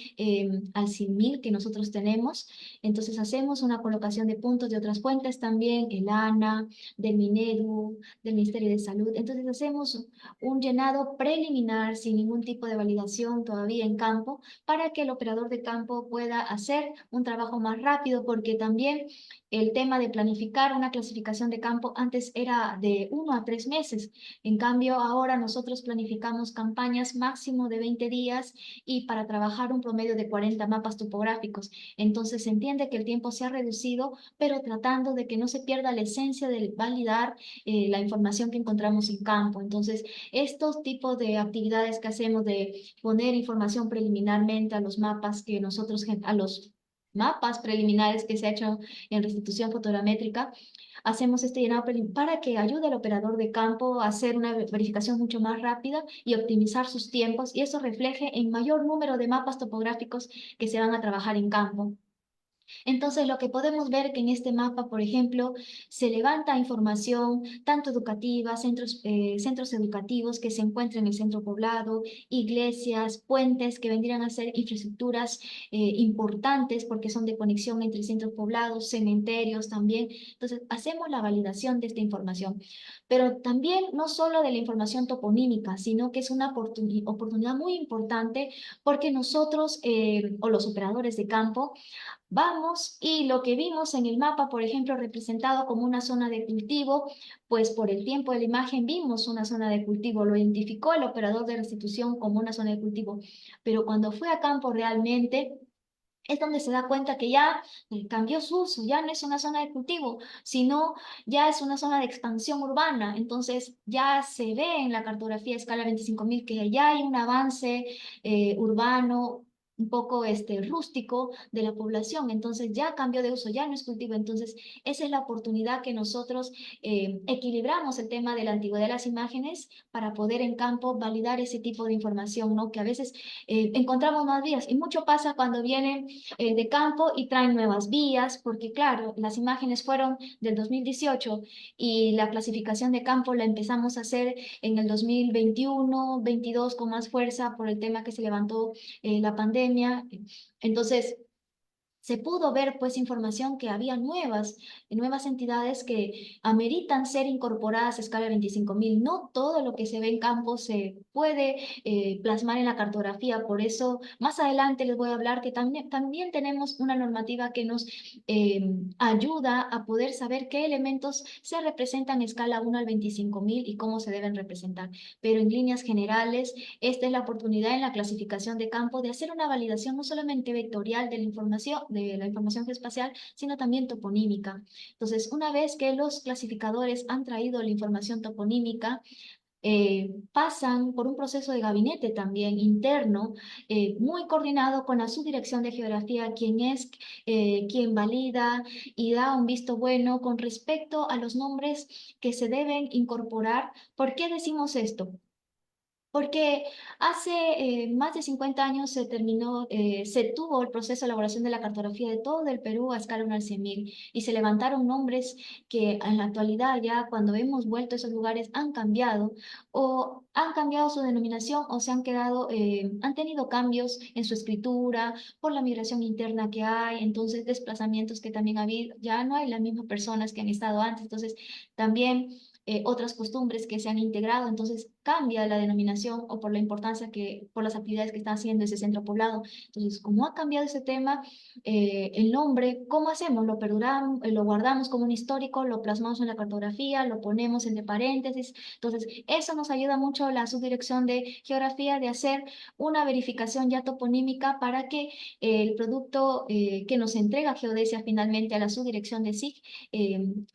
[SPEAKER 3] al 100.000 que nosotros tenemos. Entonces hacemos una colocación de puntos de otras fuentes también, el ANA, del MINEDU, del Ministerio de Salud. Entonces hacemos un llenado preliminar sin ningún tipo de validación todavía en campo para que el operador de campo pueda hacer un trabajo más rápido, porque también el tema de planificar una clasificación de campo antes era de 1 a 3 meses. En cambio, ahora nosotros planificamos campañas máximo de 20 días y para trabajar un promedio de 40 mapas topográficos. Entonces se entiende que el tiempo se ha reducido, pero tratando de que no se pierda la esencia de validar la información que encontramos en campo. Entonces, estos tipos de actividades que hacemos de poner información preliminarmente a los mapas que nosotros, a los mapas preliminares que se ha hecho en restitución fotogramétrica, hacemos este llenado para que ayude al operador de campo a hacer una verificación mucho más rápida y optimizar sus tiempos, y eso refleje en mayor número de mapas topográficos que se van a trabajar en campo. Entonces, lo que podemos ver que en este mapa, por ejemplo, se levanta información tanto educativa, centros educativos que se encuentran en el centro poblado, iglesias, puentes que vendrían a ser infraestructuras importantes porque son de conexión entre centros poblados, cementerios también. Entonces, hacemos la validación de esta información. Pero también no solo de la información toponímica, sino que es una oportunidad muy importante porque nosotros o los operadores de campo vamos y lo que vimos en el mapa, por ejemplo, representado como una zona de cultivo, pues por el tiempo de la imagen vimos una zona de cultivo, lo identificó el operador de restitución como una zona de cultivo, pero cuando fue a campo realmente es donde se da cuenta que ya cambió su uso, ya no es una zona de cultivo, sino ya es una zona de expansión urbana. Entonces ya se ve en la cartografía a escala 25.000 que ya hay un avance urbano, un poco rústico de la población. Entonces ya cambió de uso, ya no es cultivo. Entonces esa es la oportunidad que nosotros equilibramos el tema de la antigüedad de las imágenes para poder en campo validar ese tipo de información, ¿no? Que a veces encontramos más vías. Y mucho pasa cuando vienen de campo y traen nuevas vías, porque claro, las imágenes fueron del 2018 y la clasificación de campo la empezamos a hacer en el 2021, 22 con más fuerza por el tema que se levantó la pandemia. Entonces, se pudo ver pues información que había nuevas entidades que ameritan ser incorporadas a escala 25.000. No todo lo que se ve en campo se puede plasmar en la cartografía, por eso más adelante les voy a hablar que también tenemos una normativa que nos ayuda a poder saber qué elementos se representan en escala 1 al 25.000 y cómo se deben representar. Pero en líneas generales, esta es la oportunidad en la clasificación de campo de hacer una validación no solamente vectorial de la información geoespacial, sino también toponímica. Entonces, una vez que los clasificadores han traído la información toponímica, pasan por un proceso de gabinete también interno, muy coordinado con la subdirección de geografía, quien valida y da un visto bueno con respecto a los nombres que se deben incorporar. ¿Por qué decimos esto? Porque hace más de 50 años se tuvo el proceso de elaboración de la cartografía de todo el Perú a escala 1 al 100.000 y se levantaron nombres que en la actualidad ya cuando hemos vuelto a esos lugares han cambiado o han cambiado su denominación o han tenido cambios en su escritura por la migración interna que hay, entonces desplazamientos que también ha habido, ya no hay las mismas personas que han estado antes, entonces también otras costumbres que se han integrado, entonces cambia la denominación o por la importancia por las actividades que está haciendo ese centro poblado. Entonces, como ha cambiado ese tema, el nombre, ¿cómo hacemos? Lo perduramos, lo guardamos como un histórico, lo plasmamos en la cartografía, lo ponemos entre paréntesis. Entonces, eso nos ayuda mucho a la subdirección de geografía de hacer una verificación ya toponímica para que el producto que nos entrega Geodesia finalmente a la subdirección de SIG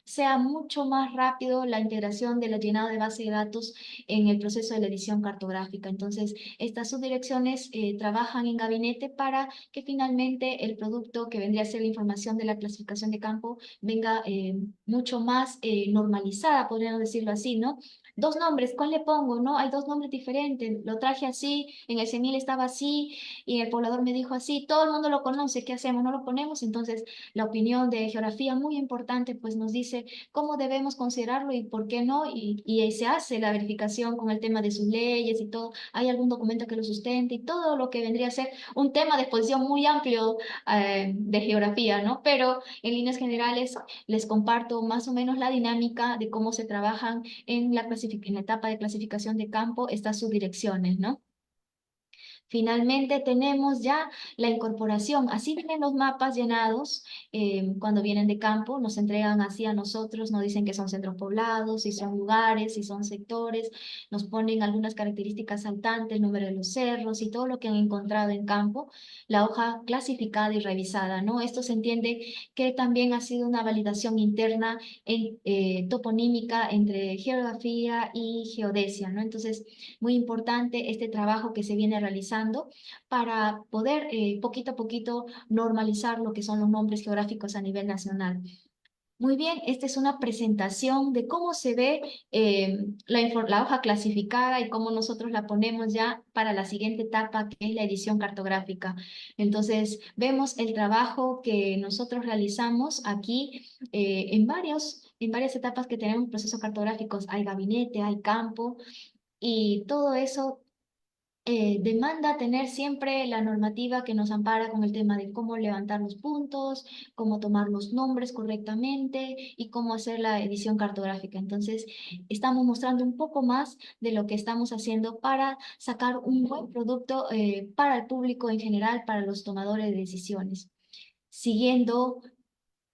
[SPEAKER 3] sea mucho más rápido la integración del llenado de base de datos en el proceso de la edición cartográfica. Entonces, estas subdirecciones trabajan en gabinete para que finalmente el producto que vendría a ser la información de la clasificación de campo venga mucho más normalizada, podríamos decirlo así, ¿no? Dos nombres, ¿cuál le pongo? ¿No? Hay dos nombres diferentes, lo traje así, en el CENIL estaba así, y el poblador me dijo así, todo el mundo lo conoce, ¿qué hacemos? ¿No lo ponemos? Entonces, la opinión de geografía muy importante, pues nos dice cómo debemos considerarlo y por qué no, y ahí se hace la verificación con el tema de sus leyes y todo, hay algún documento que lo sustente y todo lo que vendría a ser un tema de exposición muy amplio de geografía, ¿no? Pero en líneas generales les comparto más o menos la dinámica de cómo se trabajan en la etapa de clasificación de campo estas subdirecciones, ¿no? Finalmente tenemos ya la incorporación. Así vienen los mapas llenados cuando vienen de campo, nos entregan así a nosotros, nos dicen que son centros poblados, si son lugares, si son sectores, nos ponen algunas características saltantes, el número de los cerros y todo lo que han encontrado en campo, la hoja clasificada y revisada, ¿no? Esto se entiende que también ha sido una validación interna en toponímica entre geografía y geodesia, ¿no? Entonces, muy importante este trabajo que se viene realizando realizando para poder poquito a poquito normalizar lo que son los nombres geográficos a nivel nacional. Muy bien, esta es una presentación de cómo se ve la hoja clasificada y cómo nosotros la ponemos ya para la siguiente etapa, que es la edición cartográfica. Entonces, vemos el trabajo que nosotros realizamos aquí en varias etapas que tenemos procesos cartográficos. Hay gabinete, hay campo y todo eso demanda tener siempre la normativa que nos ampara con el tema de cómo levantar los puntos, cómo tomar los nombres correctamente y cómo hacer la edición cartográfica. Entonces, estamos mostrando un poco más de lo que estamos haciendo para sacar un buen producto para el público en general, para los tomadores de decisiones. Siguiendo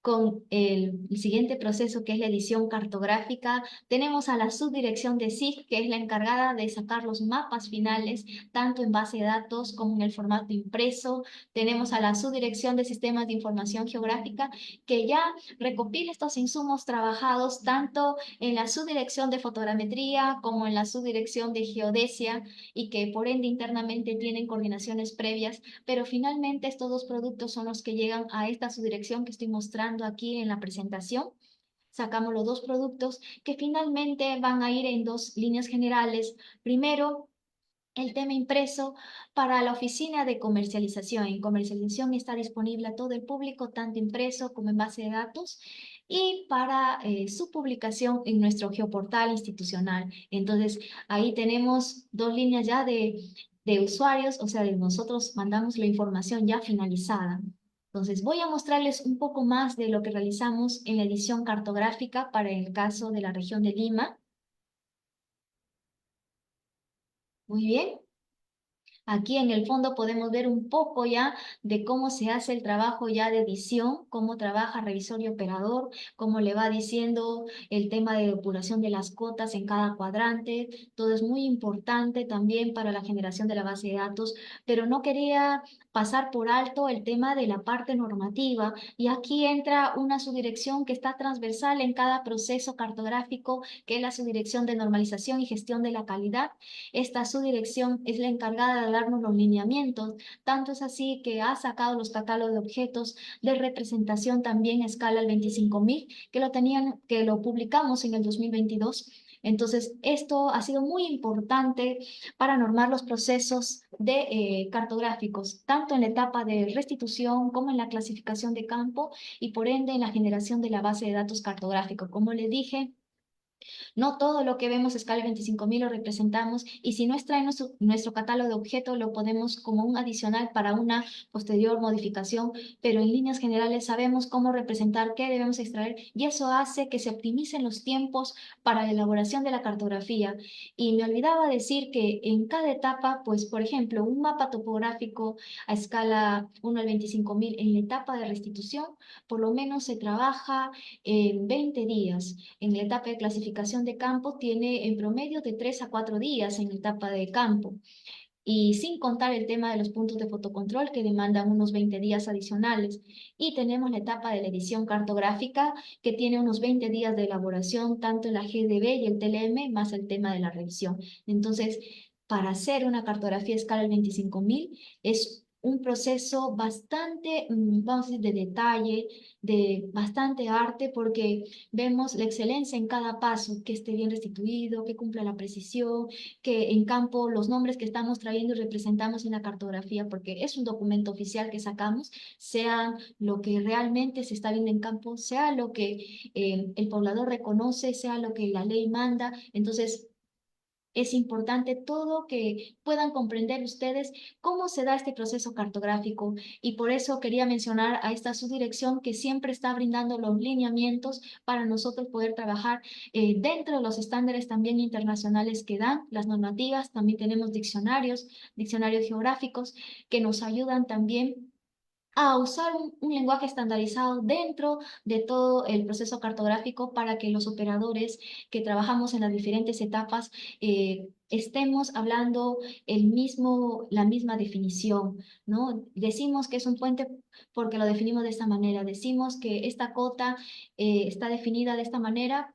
[SPEAKER 3] con el siguiente proceso, que es la edición cartográfica, tenemos a la subdirección de SIG, que es la encargada de sacar los mapas finales, tanto en base de datos como en el formato impreso. Tenemos a la subdirección de sistemas de información geográfica, que ya recopila estos insumos trabajados tanto en la subdirección de fotogrametría como en la subdirección de geodesia, y que por ende internamente tienen coordinaciones previas, pero finalmente estos dos productos son los que llegan a esta subdirección que estoy mostrando aquí en la presentación. Sacamos los dos productos que finalmente van a ir en dos líneas generales. Primero, el tema impreso para la oficina de comercialización. En comercialización está disponible a todo el público, tanto impreso como en base de datos, y para su publicación en nuestro geoportal institucional. Entonces, ahí tenemos dos líneas ya de usuarios, o sea, nosotros mandamos la información ya finalizada. Entonces, voy a mostrarles un poco más de lo que realizamos en la edición cartográfica para el caso de la región de Lima. Muy bien. Aquí en el fondo podemos ver un poco ya de cómo se hace el trabajo ya de edición, cómo trabaja revisor y operador, cómo le va diciendo el tema de depuración de las cotas en cada cuadrante. Todo es muy importante también para la generación de la base de datos, pero no quería pasar por alto el tema de la parte normativa, y aquí entra una subdirección que está transversal en cada proceso cartográfico, que es la subdirección de normalización y gestión de la calidad. Esta subdirección es la encargada de darnos los lineamientos, tanto es así que ha sacado los catálogos de objetos de representación también a escala al 25.000, que lo publicamos en el 2022. Entonces, esto ha sido muy importante para normar los procesos de cartográficos, tanto en la etapa de restitución como en la clasificación de campo y por ende en la generación de la base de datos cartográfico. Como les dije, no todo lo que vemos a escala 25.000 lo representamos, y si no está en nuestro catálogo de objetos, lo podemos como un adicional para una posterior modificación, pero en líneas generales sabemos cómo representar, qué debemos extraer, y eso hace que se optimicen los tiempos para la elaboración de la cartografía. Y me olvidaba decir que en cada etapa, pues por ejemplo, un mapa topográfico a escala 1 al 25.000 en la etapa de restitución, por lo menos se trabaja en 20 días. En la etapa de clasificación de campo tiene en promedio de 3 a 4 días en la etapa de campo. Y sin contar el tema de los puntos de fotocontrol, que demandan unos 20 días adicionales. Y tenemos la etapa de la edición cartográfica, que tiene unos 20 días de elaboración, tanto en la GDB y el TLM, más el tema de la revisión. Entonces, para hacer una cartografía a escala 25.000 es un proceso bastante, vamos a decir, de detalle, de bastante arte, porque vemos la excelencia en cada paso, que esté bien restituido, que cumpla la precisión, que en campo los nombres que estamos trayendo y representamos en la cartografía, porque es un documento oficial que sacamos, sea lo que realmente se está viendo en campo, sea lo que el poblador reconoce, sea lo que la ley manda. Entonces, es importante todo que puedan comprender ustedes cómo se da este proceso cartográfico, y por eso quería mencionar a esta subdirección que siempre está brindando los lineamientos para nosotros poder trabajar dentro de los estándares también internacionales que dan las normativas. También tenemos diccionarios geográficos que nos ayudan también a usar un lenguaje estandarizado dentro de todo el proceso cartográfico, para que los operadores que trabajamos en las diferentes etapas estemos hablando la misma definición, ¿no? Decimos que es un puente porque lo definimos de esta manera, decimos que esta cota está definida de esta manera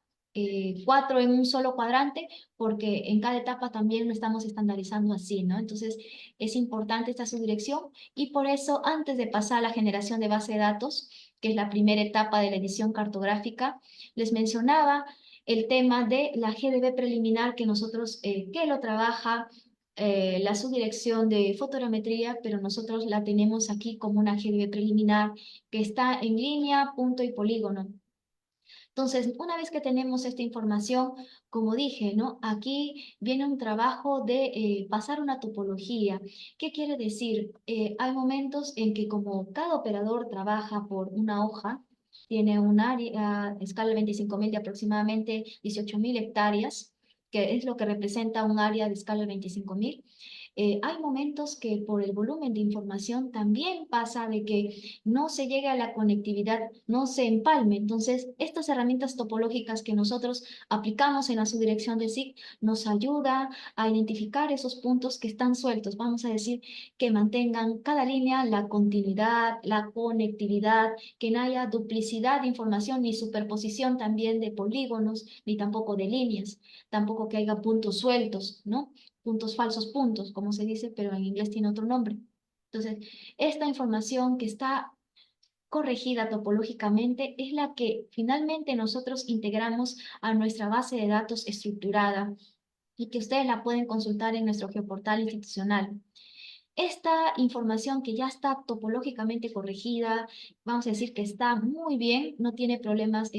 [SPEAKER 3] 4 en un solo cuadrante, porque en cada etapa también lo estamos estandarizando así, ¿no? Entonces, es importante esta subdirección y por eso, antes de pasar a la generación de base de datos, que es la primera etapa de la edición cartográfica, les mencionaba el tema de la GDB preliminar que nosotros, que lo trabaja la subdirección de fotogrametría, pero nosotros la tenemos aquí como una GDB preliminar que está en línea, punto y polígono. Entonces, una vez que tenemos esta información, como dije, ¿no? Aquí viene un trabajo de pasar una topología. ¿Qué quiere decir? Hay momentos en que como cada operador trabaja por una hoja, tiene un área, escala de 25.000 de aproximadamente 18.000 hectáreas, que es lo que representa un área de escala de 25.000. Hay momentos que por el volumen de información también pasa de que no se llegue a la conectividad, no se empalme. Entonces, estas herramientas topológicas que nosotros aplicamos en la subdirección de SIG nos ayuda a identificar esos puntos que están sueltos. Vamos a decir que mantengan cada línea la continuidad, la conectividad, que no haya duplicidad de información ni superposición también de polígonos, ni tampoco de líneas, tampoco que haya puntos sueltos, ¿no? Puntos falsos puntos, como se dice, pero en inglés tiene otro nombre. Entonces, esta información que está corregida topológicamente es la que finalmente nosotros integramos a nuestra base de datos estructurada y que ustedes la pueden consultar en nuestro geoportal institucional. Esta información que ya está topológicamente corregida, vamos a decir que está muy bien, no tiene problemas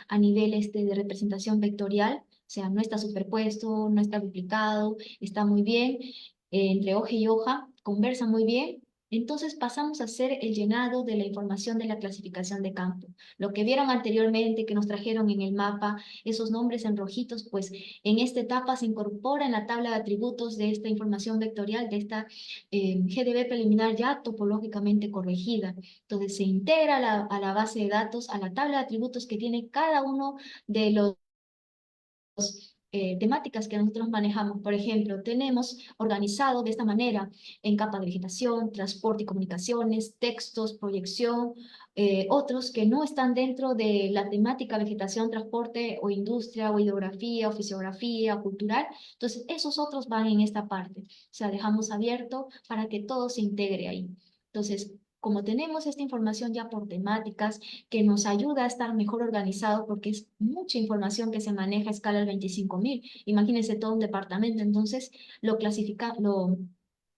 [SPEAKER 3] a nivel de representación vectorial, o sea, no está superpuesto, no está duplicado, está muy bien, entre hoja y hoja, conversa muy bien. Entonces pasamos a hacer el llenado de la información de la clasificación de campo. Lo que vieron anteriormente, que nos trajeron en el mapa, esos nombres en rojitos, pues en esta etapa se incorpora en la tabla de atributos de esta información vectorial, de esta GDB preliminar ya topológicamente corregida. Entonces se integra a la base de datos, a la tabla de atributos que tiene cada uno de los temáticas que nosotros manejamos. Por ejemplo, tenemos organizado de esta manera en capa de vegetación, transporte y comunicaciones, textos, proyección, otros que no están dentro de la temática vegetación, transporte o industria o hidrografía o fisiografía o cultural. Entonces, esos otros van en esta parte. O sea, dejamos abierto para que todo se integre ahí. Entonces, como tenemos esta información ya por temáticas, que nos ayuda a estar mejor organizado porque es mucha información que se maneja a escala del 25.000. Imagínense todo un departamento, entonces lo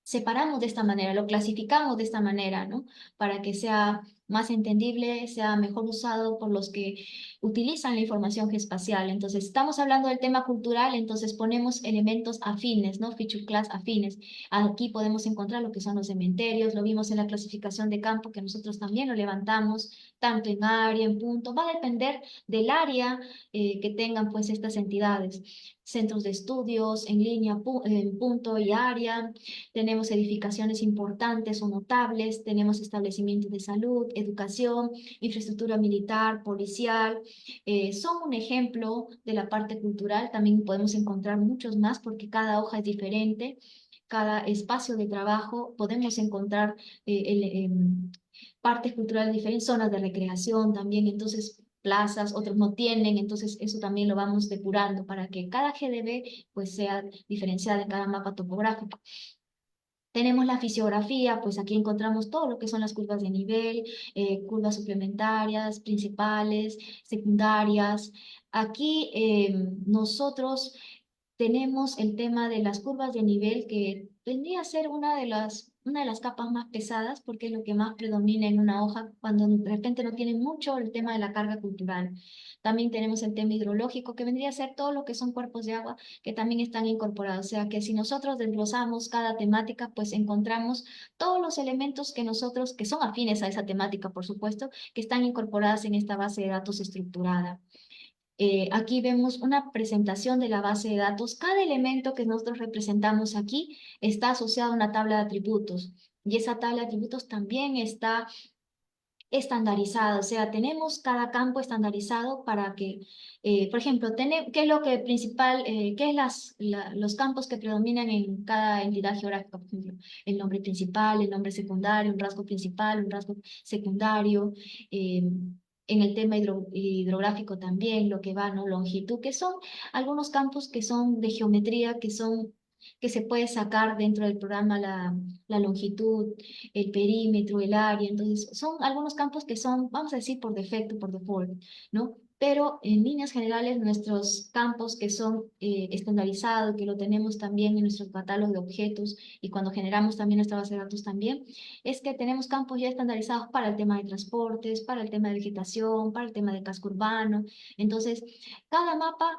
[SPEAKER 3] separamos de esta manera, lo clasificamos de esta manera, ¿no? Para que sea más entendible, sea mejor usado por los que utilizan la información geoespacial. Entonces, estamos hablando del tema cultural, entonces ponemos elementos afines, ¿no? Feature class afines. Aquí podemos encontrar lo que son los cementerios, lo vimos en la clasificación de campo, que nosotros también lo levantamos, tanto en área, en punto, va a depender del área que tengan pues estas entidades. Centros de estudios en línea, en punto y área, tenemos edificaciones importantes o notables, tenemos establecimientos de salud, educación, infraestructura militar, policial, son un ejemplo de la parte cultural, también podemos encontrar muchos más porque cada hoja es diferente, cada espacio de trabajo podemos encontrar partes culturales diferentes, zonas de recreación también, entonces plazas, otros no tienen, entonces eso también lo vamos depurando para que cada GDB pues sea diferenciada en cada mapa topográfico. Tenemos la fisiografía, pues aquí encontramos todo lo que son las curvas de nivel, curvas suplementarias, principales, secundarias. Aquí nosotros tenemos el tema de las curvas de nivel que tendría a ser una de las capas más pesadas porque es lo que más predomina en una hoja cuando de repente no tiene mucho el tema de la carga cultural. También tenemos el tema hidrológico que vendría a ser todo lo que son cuerpos de agua que también están incorporados. O sea que si nosotros desglosamos cada temática, pues encontramos todos los elementos que nosotros, que son afines a esa temática, por supuesto, que están incorporadas en esta base de datos estructurada. Aquí vemos una presentación de la base de datos. Cada elemento que nosotros representamos aquí está asociado a una tabla de atributos y esa tabla de atributos también está estandarizada, o sea, tenemos cada campo estandarizado para que, por ejemplo, ¿qué es lo que principal, qué es los campos que predominan en cada entidad geográfica? Por ejemplo, el nombre principal, el nombre secundario, un rasgo principal, un rasgo secundario, en el tema hidrográfico también, lo que va, ¿no? Longitud, que son algunos campos que son de geometría, que se puede sacar dentro del programa la longitud, el perímetro, el área. Entonces, son algunos campos que son, vamos a decir, por defecto, por default, ¿no? Pero en líneas generales, nuestros campos que son estandarizados, que lo tenemos también en nuestro catálogo de objetos y cuando generamos también nuestra base de datos también, es que tenemos campos ya estandarizados para el tema de transportes, para el tema de vegetación, para el tema de casco urbano. Entonces, cada mapa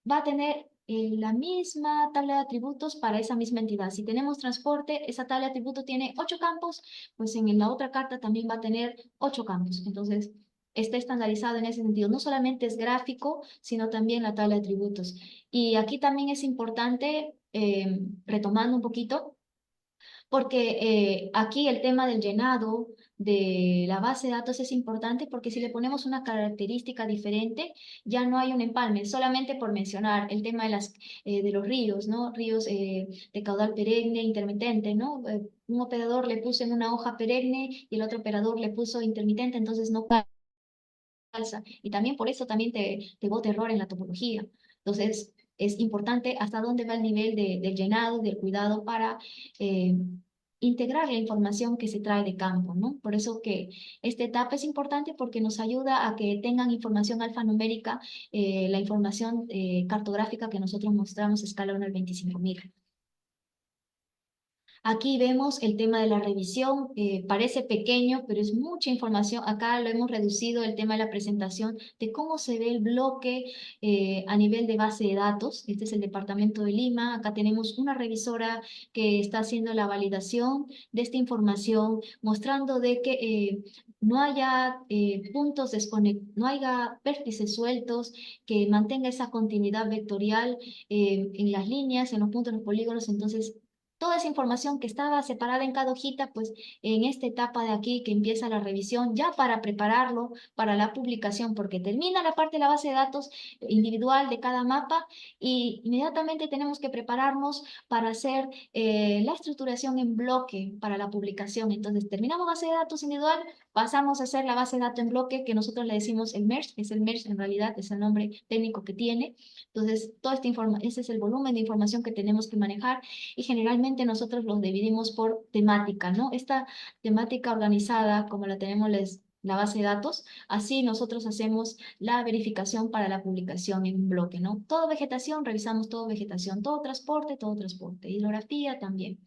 [SPEAKER 3] va a tener la misma tabla de atributos para esa misma entidad. Si tenemos transporte, esa tabla de atributos tiene 8 campos, pues en la otra carta también va a tener 8 campos. Entonces, está estandarizado en ese sentido. No solamente es gráfico, sino también la tabla de atributos. Y aquí también es importante, retomando un poquito, porque aquí el tema del llenado de la base de datos es importante porque si le ponemos una característica diferente, ya no hay un empalme, solamente por mencionar el tema de los ríos, ¿no? Ríos de caudal perenne, intermitente, ¿no? Un operador le puso en una hoja perenne y el otro operador le puso intermitente, entonces no calza. Y también por eso también te bota error en la topología. Entonces, es importante hasta dónde va el nivel del llenado, del cuidado para eh, integrar la información que se trae de campo, ¿no? Por eso que esta etapa es importante porque nos ayuda a que tengan información alfanumérica, la información cartográfica que nosotros mostramos a escala 1 al 25.000. Aquí vemos el tema de la revisión, parece pequeño, pero es mucha información. Acá lo hemos reducido el tema de la presentación de cómo se ve el bloque a nivel de base de datos. Este es el departamento de Lima. Acá tenemos una revisora que está haciendo la validación de esta información, mostrando de que no haya puntos desconectados, no haya vértices sueltos, que mantenga esa continuidad vectorial en las líneas, en los puntos, en los polígonos. Entonces, toda esa información que estaba separada en cada hojita, pues en esta etapa de aquí que empieza la revisión, ya para prepararlo para la publicación, porque termina la parte de la base de datos individual de cada mapa y inmediatamente tenemos que prepararnos para hacer la estructuración en bloque para la publicación. Entonces terminamos base de datos individual, pasamos a hacer la base de datos en bloque, que nosotros le decimos el merge, es el merge en realidad, es el nombre técnico que tiene. Entonces, toda esta ese es el volumen de información que tenemos que manejar y generalmente nosotros los dividimos por temática, ¿no? Esta temática organizada, como la tenemos la base de datos, así nosotros hacemos la verificación para la publicación en un bloque, ¿no? Todo vegetación, revisamos todo vegetación, todo transporte, hidrografía también,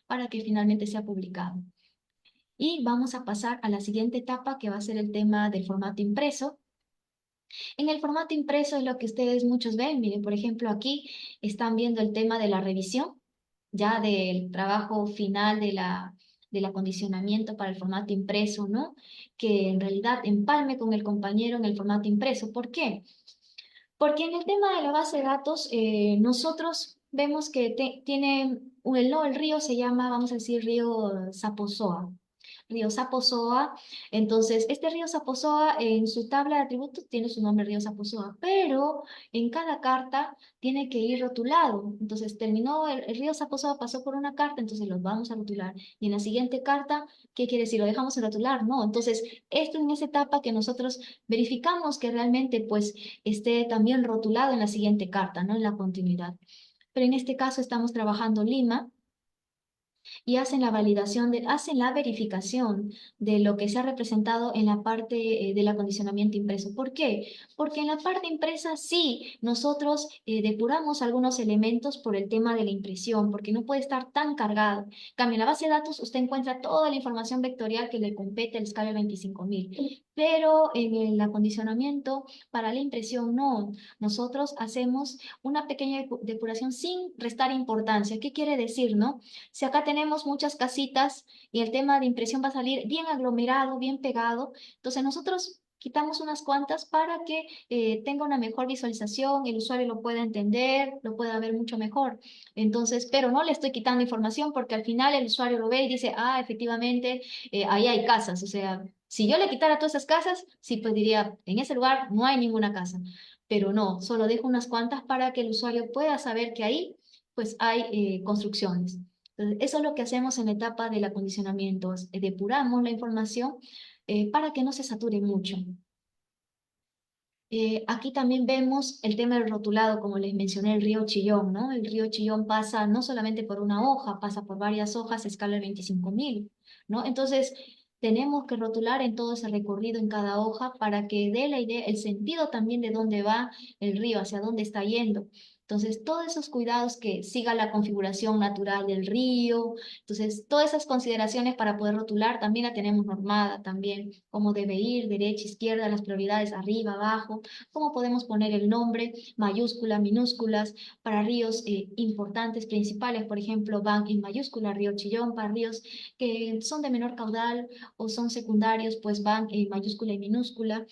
[SPEAKER 3] para que finalmente sea publicado. Y vamos a pasar a la siguiente etapa, que va a ser el tema del formato impreso. En el formato impreso es lo que ustedes muchos ven. Miren, por ejemplo, aquí están viendo el tema de la revisión, ya del trabajo final del acondicionamiento para el formato impreso, ¿no? Que en realidad empalme con el compañero en el formato impreso. ¿Por qué? Porque en el tema de la base de datos, nosotros vemos que tiene, no, el río se llama, vamos a decir, río Saposoa. Río Saposoa. Entonces, este río Saposoa en su tabla de atributos tiene su nombre río Saposoa, pero en cada carta tiene que ir rotulado. Entonces, terminó el río Saposoa, pasó por una carta, entonces los vamos a rotular. Y en la siguiente carta, ¿qué quiere decir? ¿Lo dejamos en rotular? No. Entonces, esto en esa etapa que nosotros verificamos que realmente pues esté también rotulado en la siguiente carta, ¿no? En la continuidad. Pero en este caso estamos trabajando Lima y hacen la validación, hacen la verificación de lo que se ha representado en la parte del acondicionamiento impreso. ¿Por qué? Porque en la parte impresa sí, nosotros depuramos algunos elementos por el tema de la impresión, porque no puede estar tan cargado. En cambio, en la base de datos usted encuentra toda la información vectorial que le compete al escala 25.000, pero en el acondicionamiento para la impresión no. Nosotros hacemos una pequeña depuración sin restar importancia. ¿Qué quiere decir, no? Si acá tenemos muchas casitas y el tema de impresión va a salir bien aglomerado, bien pegado, entonces nosotros quitamos unas cuantas para que tenga una mejor visualización, el usuario lo pueda entender, lo pueda ver mucho mejor. Entonces, pero no le estoy quitando información porque al final el usuario lo ve y dice, ah, efectivamente, ahí hay casas. O sea, si yo le quitara todas esas casas, sí, pues diría, en ese lugar no hay ninguna casa. Pero no, solo dejo unas cuantas para que el usuario pueda saber que ahí pues hay construcciones. Entonces, eso es lo que hacemos en la etapa del acondicionamiento, depuramos la información para que no se sature mucho. Aquí también vemos el tema del rotulado, como les mencioné, el río Chillón, ¿no? El río Chillón pasa no solamente por una hoja, pasa por varias hojas a escala de 25.000, ¿no? Entonces, tenemos que rotular en todo ese recorrido en cada hoja para que dé la idea, el sentido también de dónde va el río, hacia dónde está yendo. Entonces, todos esos cuidados que siga la configuración natural del río. Entonces, todas esas consideraciones para poder rotular también la tenemos normada también, cómo debe ir, derecha, izquierda, las prioridades arriba, abajo, cómo podemos poner el nombre, mayúscula, minúsculas, para ríos importantes, principales, por ejemplo, van en mayúscula, río Chillón, para ríos que son de menor caudal o son secundarios, pues van en mayúscula y minúscula.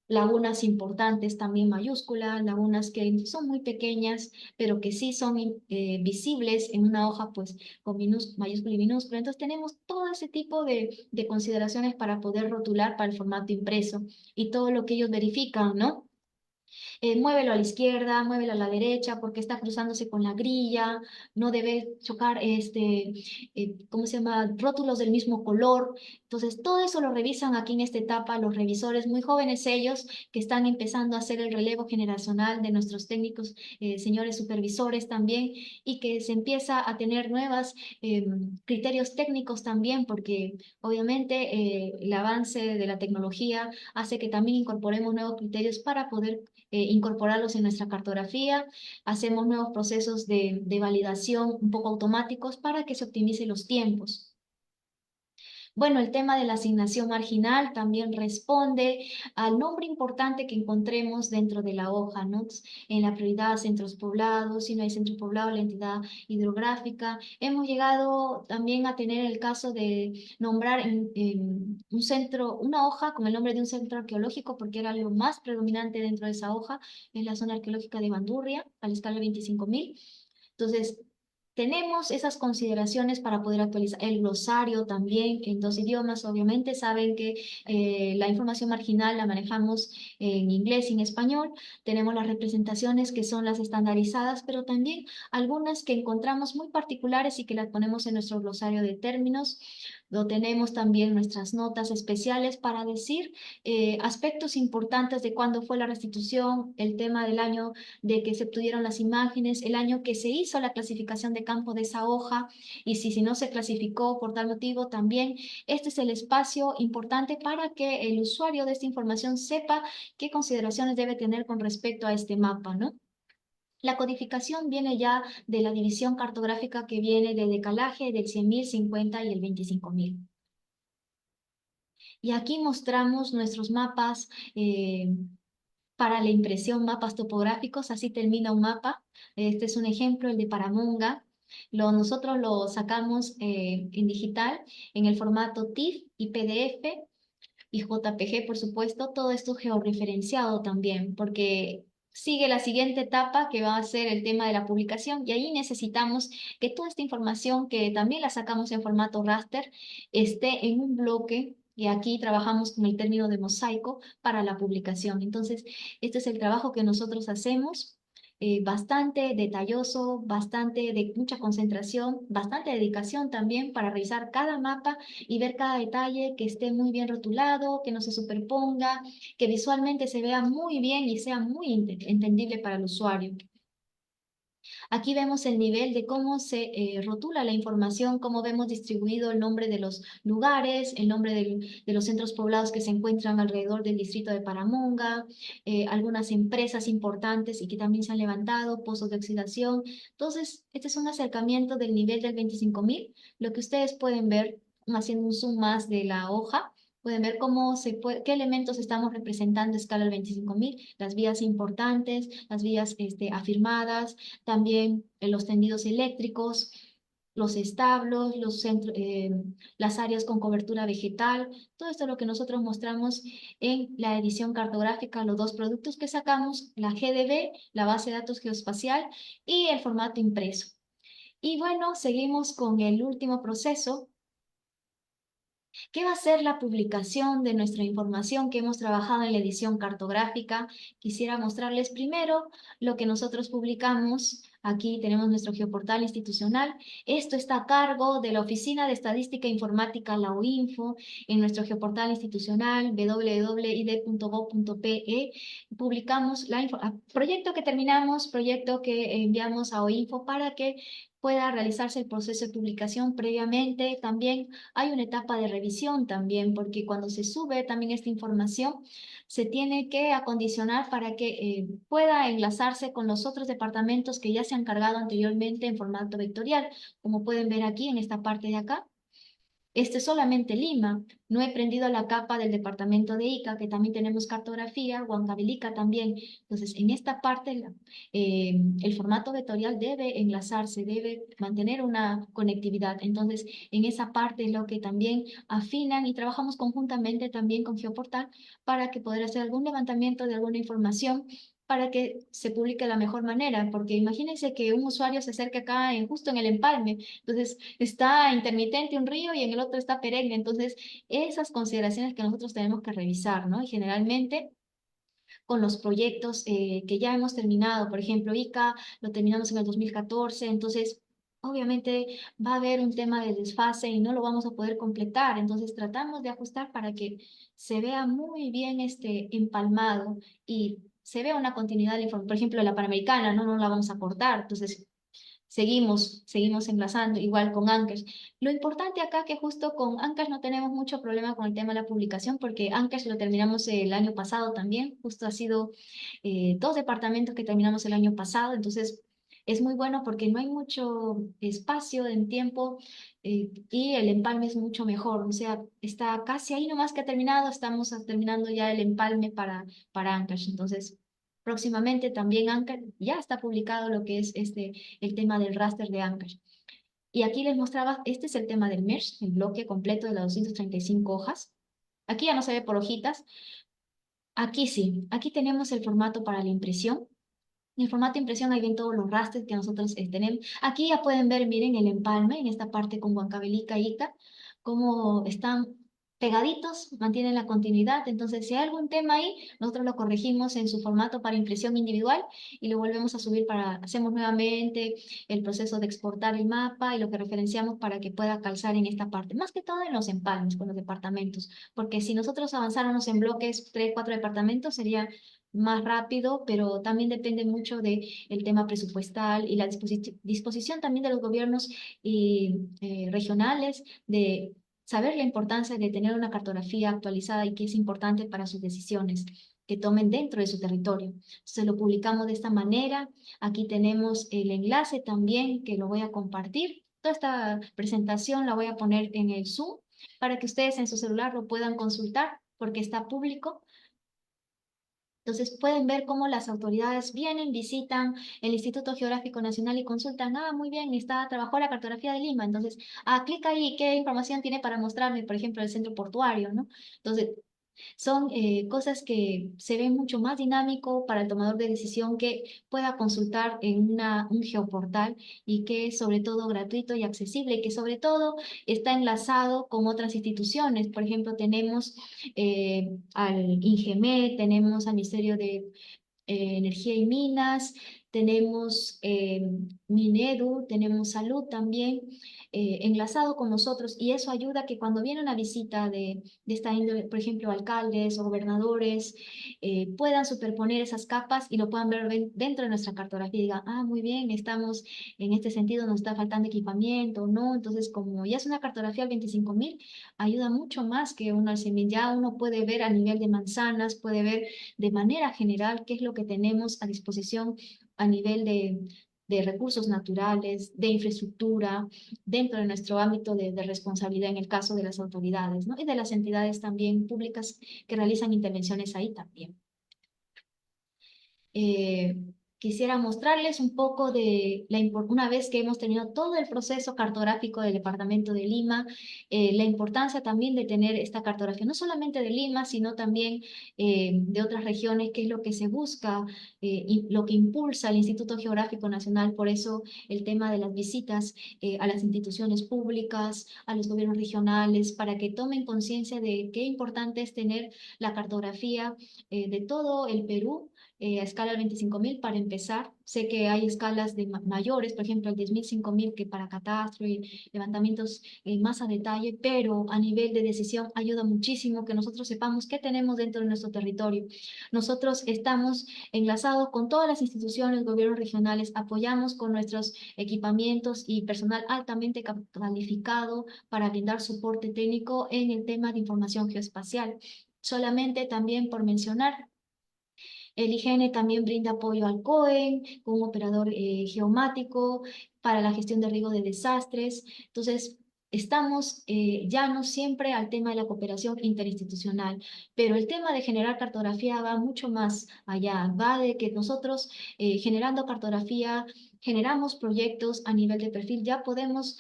[SPEAKER 3] Lagunas importantes también mayúscula, lagunas que son muy pequeñas, pero que sí son visibles en una hoja, pues con mayúscula y minúscula. Entonces tenemos todo ese tipo de consideraciones para poder rotular para el formato impreso y todo lo que ellos verifican, ¿no? Muévelo a la izquierda, muévelo a la derecha, porque está cruzándose con la grilla, no debe chocar, ¿cómo se llama? Rótulos del mismo color. Entonces, todo eso lo revisan aquí en esta etapa los revisores, muy jóvenes ellos, que están empezando a hacer el relevo generacional de nuestros técnicos, señores supervisores también, y que se empieza a tener nuevos criterios técnicos también, porque obviamente el avance de la tecnología hace que también incorporemos nuevos criterios para poder incorporarlos en nuestra cartografía. Hacemos nuevos procesos de validación un poco automáticos para que se optimicen los tiempos. Bueno, el tema de la asignación marginal también responde al nombre importante que encontremos dentro de la hoja, ¿no? En la prioridad centros poblados, si no hay centro poblado, la entidad hidrográfica. Hemos llegado también a tener el caso de nombrar en un centro, una hoja con el nombre de un centro arqueológico, porque era lo más predominante dentro de esa hoja, en la zona arqueológica de Bandurria, a la escala de 25.000. Entonces, tenemos esas consideraciones para poder actualizar el glosario también en dos idiomas. Obviamente saben que la información marginal la manejamos en inglés y en español. Tenemos las representaciones que son las estandarizadas, pero también algunas que encontramos muy particulares y que las ponemos en nuestro glosario de términos. Lo tenemos también nuestras notas especiales para decir aspectos importantes de cuándo fue la restitución, el tema del año de que se obtuvieron las imágenes, el año que se hizo la clasificación de campo de esa hoja y si no se clasificó por tal motivo también. Este es el espacio importante para que el usuario de esta información sepa qué consideraciones debe tener con respecto a este mapa, ¿no? La codificación viene ya de la división cartográfica que viene del decalaje del 100.000, 50 y el 25.000. Y aquí mostramos nuestros mapas para la impresión, mapas topográficos, así termina un mapa. Este es un ejemplo, el de Paramonga. Nosotros lo sacamos en digital, en el formato TIFF y PDF y JPG, por supuesto, todo esto georreferenciado también, porque sigue la siguiente etapa que va a ser el tema de la publicación y ahí necesitamos que toda esta información que también la sacamos en formato raster esté en un bloque. Y aquí trabajamos con el término de mosaico para la publicación. Entonces, este es el trabajo que nosotros hacemos, bastante detalloso, bastante de mucha concentración, bastante dedicación también para revisar cada mapa y ver cada detalle, que esté muy bien rotulado, que no se superponga, que visualmente se vea muy bien y sea muy entendible para el usuario. Aquí vemos el nivel de cómo se rotula la información, cómo vemos distribuido el nombre de los lugares, el nombre de los centros poblados que se encuentran alrededor del distrito de Paramonga, algunas empresas importantes y que también se han levantado, pozos de oxidación. Entonces, este es un acercamiento del nivel del 25.000. Lo que ustedes pueden ver, haciendo un zoom más de la hoja, pueden ver cómo qué elementos estamos representando a escala del 25.000, las vías importantes, las vías afirmadas, también los tendidos eléctricos, los establos, las áreas con cobertura vegetal, todo esto es lo que nosotros mostramos en la edición cartográfica, los dos productos que sacamos, la GDB, la base de datos geoespacial y el formato impreso. Y bueno, seguimos con el último proceso, ¿Qué va a ser la publicación de nuestra información que hemos trabajado en la edición cartográfica? Quisiera mostrarles primero lo que nosotros publicamos. Aquí tenemos nuestro geoportal institucional. Esto está a cargo de la Oficina de Estadística e Informática, la OINFO, en nuestro geoportal institucional www.id.gov.pe. Publicamos proyecto que terminamos, proyecto que enviamos a OINFO para que pueda realizarse el proceso de publicación previamente. También hay una etapa de revisión también, porque cuando se sube también esta información, se tiene que acondicionar para que pueda enlazarse con los otros departamentos que ya se han cargado anteriormente en formato vectorial, como pueden ver aquí en esta parte de acá. Este es solamente Lima. No he prendido la capa del departamento de Ica, que también tenemos cartografía, Huancavelica también. Entonces, en esta parte, el formato vectorial debe enlazarse, debe mantener una conectividad. Entonces, en esa parte es lo que también afinan y trabajamos conjuntamente también con Geoportal para que poder hacer algún levantamiento de alguna información para que se publique de la mejor manera, porque imagínense que un usuario se acerque acá justo en el empalme, entonces está intermitente un río y en el otro está perenne. Entonces, esas consideraciones que nosotros tenemos que revisar, ¿no? Y generalmente con los proyectos que ya hemos terminado, por ejemplo, ICA lo terminamos en el 2014, entonces obviamente va a haber un tema de desfase y no lo vamos a poder completar, entonces tratamos de ajustar para que se vea muy bien empalmado y se vea una continuidad de la información. Por ejemplo, la Panamericana, no la vamos a cortar, entonces seguimos enlazando, igual con Anchors. Lo importante acá que justo con Anchors no tenemos mucho problema con el tema de la publicación, porque Anchors lo terminamos el año pasado también, justo ha sido 2 departamentos que terminamos el año pasado, entonces es muy bueno porque no hay mucho espacio en tiempo y el empalme es mucho mejor, o sea, está casi ahí nomás que ha terminado, estamos terminando ya el empalme para Anchors, entonces... Próximamente también Anchor ya está publicado lo que es el tema del raster de Anchor. Y aquí les mostraba, este es el tema del mesh, el bloque completo de las 235 hojas. Aquí ya no se ve por hojitas. Aquí sí, aquí tenemos el formato para la impresión. En el formato de impresión ahí ven todos los rasters que nosotros tenemos. Aquí ya pueden ver, miren, el empalme en esta parte con Huancavelica y Ica, cómo están pegaditos, mantienen la continuidad. Entonces, si hay algún tema ahí, nosotros lo corregimos en su formato para impresión individual y lo volvemos a subir hacemos nuevamente el proceso de exportar el mapa y lo que referenciamos para que pueda calzar en esta parte. Más que todo en los empalmes con los departamentos, porque si nosotros avanzáramos en bloques, 3, 4 departamentos, sería más rápido, pero también depende mucho del tema presupuestal y la disposición también de los gobiernos regionales de saber la importancia de tener una cartografía actualizada y que es importante para sus decisiones que tomen dentro de su territorio. Se lo publicamos de esta manera. Aquí tenemos el enlace también que lo voy a compartir. Toda esta presentación la voy a poner en el Zoom para que ustedes en su celular lo puedan consultar porque está público. Entonces pueden ver cómo las autoridades vienen, visitan el Instituto Geográfico Nacional y consultan, muy bien, trabajó la cartografía de Lima, entonces, clic ahí, ¿qué información tiene para mostrarme, por ejemplo, el centro portuario, ¿no? Entonces, son cosas que se ven mucho más dinámico para el tomador de decisión que pueda consultar en un geoportal y que es sobre todo gratuito y accesible y que sobre todo está enlazado con otras instituciones. Por ejemplo, tenemos al INGEME, tenemos al Ministerio de Energía y Minas, tenemos Minedu, tenemos Salud también enlazado con nosotros y eso ayuda a que cuando viene una visita de esta índole, por ejemplo, alcaldes o gobernadores, puedan superponer esas capas y lo puedan ver dentro de nuestra cartografía y digan, muy bien, estamos en este sentido, nos está faltando equipamiento, ¿no? Entonces, como ya es una cartografía al 25.000, ayuda mucho más que uno al 100.000. Ya uno puede ver a nivel de manzanas, puede ver de manera general qué es lo que tenemos a disposición a nivel de recursos naturales, de infraestructura, dentro de nuestro ámbito de responsabilidad en el caso de las autoridades, ¿no? Y de las entidades también públicas que realizan intervenciones ahí también. quisiera mostrarles un poco de una vez que hemos tenido todo el proceso cartográfico del departamento de Lima, la importancia también de tener esta cartografía, no solamente de Lima, sino también de otras regiones, que es lo que se busca y lo que impulsa el Instituto Geográfico Nacional. Por eso el tema de las visitas a las instituciones públicas, a los gobiernos regionales, para que tomen conciencia de qué importante es tener la cartografía de todo el Perú a escala de 25.000 para empezar. Sé que hay escalas de mayores, por ejemplo, el 10.000, 5.000, que para catastro y levantamientos más a detalle, pero a nivel de decisión ayuda muchísimo que nosotros sepamos qué tenemos dentro de nuestro territorio. Nosotros estamos enlazados con todas las instituciones, gobiernos regionales, apoyamos con nuestros equipamientos y personal altamente calificado para brindar soporte técnico en el tema de información geoespacial. Solamente también por mencionar, el IGN también brinda apoyo al COEN, con un operador geomático para la gestión de riesgo de desastres. Entonces, estamos ya no siempre al tema de la cooperación interinstitucional, pero el tema de generar cartografía va mucho más allá, va de que nosotros generando cartografía generamos proyectos a nivel de perfil, ya podemos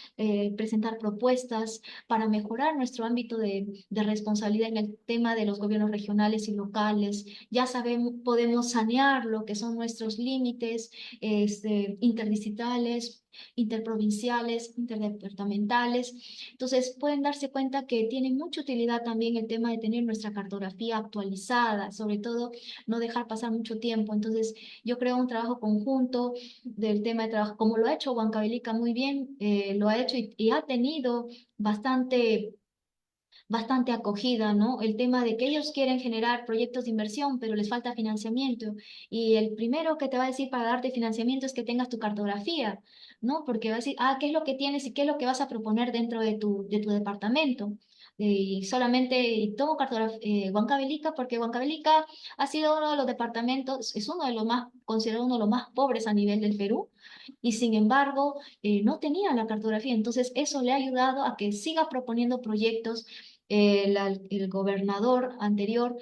[SPEAKER 3] presentar propuestas para mejorar nuestro ámbito de responsabilidad en el tema de los gobiernos regionales y locales. Ya sabemos, podemos sanear lo que son nuestros límites interdistritales, interprovinciales, interdepartamentales. Entonces pueden darse cuenta que tiene mucha utilidad también el tema de tener nuestra cartografía actualizada, sobre todo no dejar pasar mucho tiempo. Entonces yo creo un trabajo conjunto del tema de trabajo, como lo ha hecho Huancavelica muy bien, lo ha hecho y ha tenido bastante acogida, ¿no? El tema de que ellos quieren generar proyectos de inversión, pero les falta financiamiento. Y el primero que te va a decir para darte financiamiento es que tengas tu cartografía, ¿no? Porque va a decir, ah, ¿qué es lo que tienes y qué es lo que vas a proponer dentro de tu departamento? Y solamente tomo cartografía, Huancavelica, porque Huancavelica ha sido uno de los departamentos, es uno de los más, considerado uno de los más pobres a nivel del Perú, y sin embargo no tenía la cartografía. Entonces eso le ha ayudado a que siga proponiendo proyectos. El gobernador anterior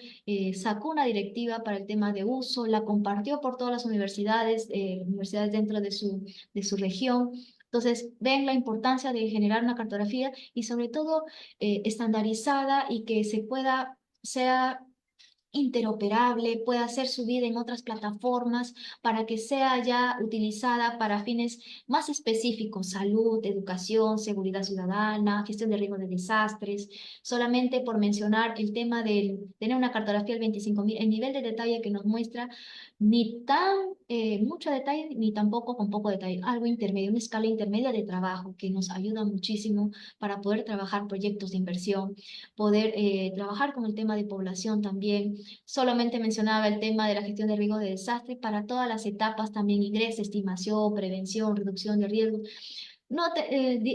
[SPEAKER 3] sacó una directiva para el tema de uso, la compartió por todas las universidades dentro de su región. Entonces, ven la importancia de generar una cartografía y sobre todo estandarizada y que sea interoperable, pueda ser subida en otras plataformas para que sea ya utilizada para fines más específicos: salud, educación, seguridad ciudadana, gestión de riesgo de desastres. Solamente por mencionar el tema de tener una cartografía del 25.000, el nivel de detalle que nos muestra, ni tan mucho detalle, ni tampoco con poco detalle, algo intermedio, una escala intermedia de trabajo que nos ayuda muchísimo para poder trabajar proyectos de inversión, poder trabajar con el tema de población también. Solamente mencionaba el tema de la gestión de riesgo de desastre para todas las etapas, también ingreso, estimación, prevención, reducción de riesgos. No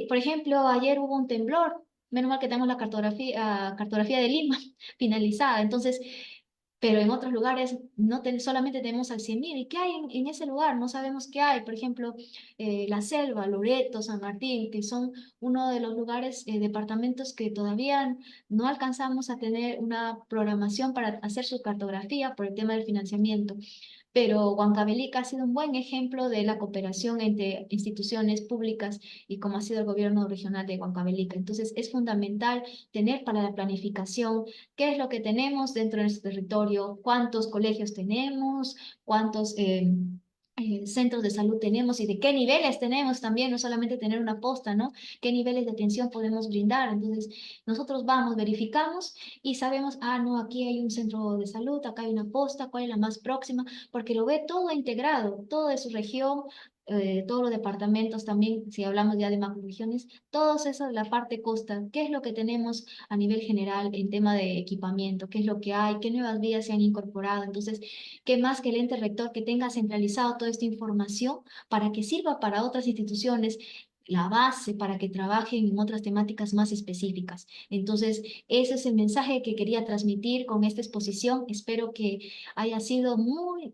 [SPEAKER 3] por ejemplo, ayer hubo un temblor, menos mal que tenemos la cartografía de Lima finalizada. Entonces, pero en otros lugares no solamente tenemos al 100.000. ¿Y qué hay en ese lugar? No sabemos qué hay. Por ejemplo, la selva, Loreto, San Martín, que son uno de los lugares, departamentos que todavía no alcanzamos a tener una programación para hacer su cartografía por el tema del financiamiento. Pero Huancavelica ha sido un buen ejemplo de la cooperación entre instituciones públicas y como ha sido el gobierno regional de Huancavelica. Entonces, es fundamental tener para la planificación qué es lo que tenemos dentro de nuestro territorio, cuántos colegios tenemos, cuántos centros de salud tenemos y de qué niveles tenemos también, no solamente tener una posta, ¿no? ¿Qué niveles de atención podemos brindar? Entonces, nosotros vamos, verificamos y sabemos, ah, no, aquí hay un centro de salud, acá hay una posta, cuál es la más próxima, porque lo ve todo integrado, todo de su región. Todos los departamentos también, si hablamos ya de macroregiones, todos eso, la parte costa, qué es lo que tenemos a nivel general en tema de equipamiento, qué es lo que hay, qué nuevas vías se han incorporado. Entonces, qué más que el ente rector que tenga centralizado toda esta información para que sirva para otras instituciones. la base para que trabajen en otras temáticas más específicas. Entonces, ese es el mensaje que quería transmitir con esta exposición. Espero que haya sido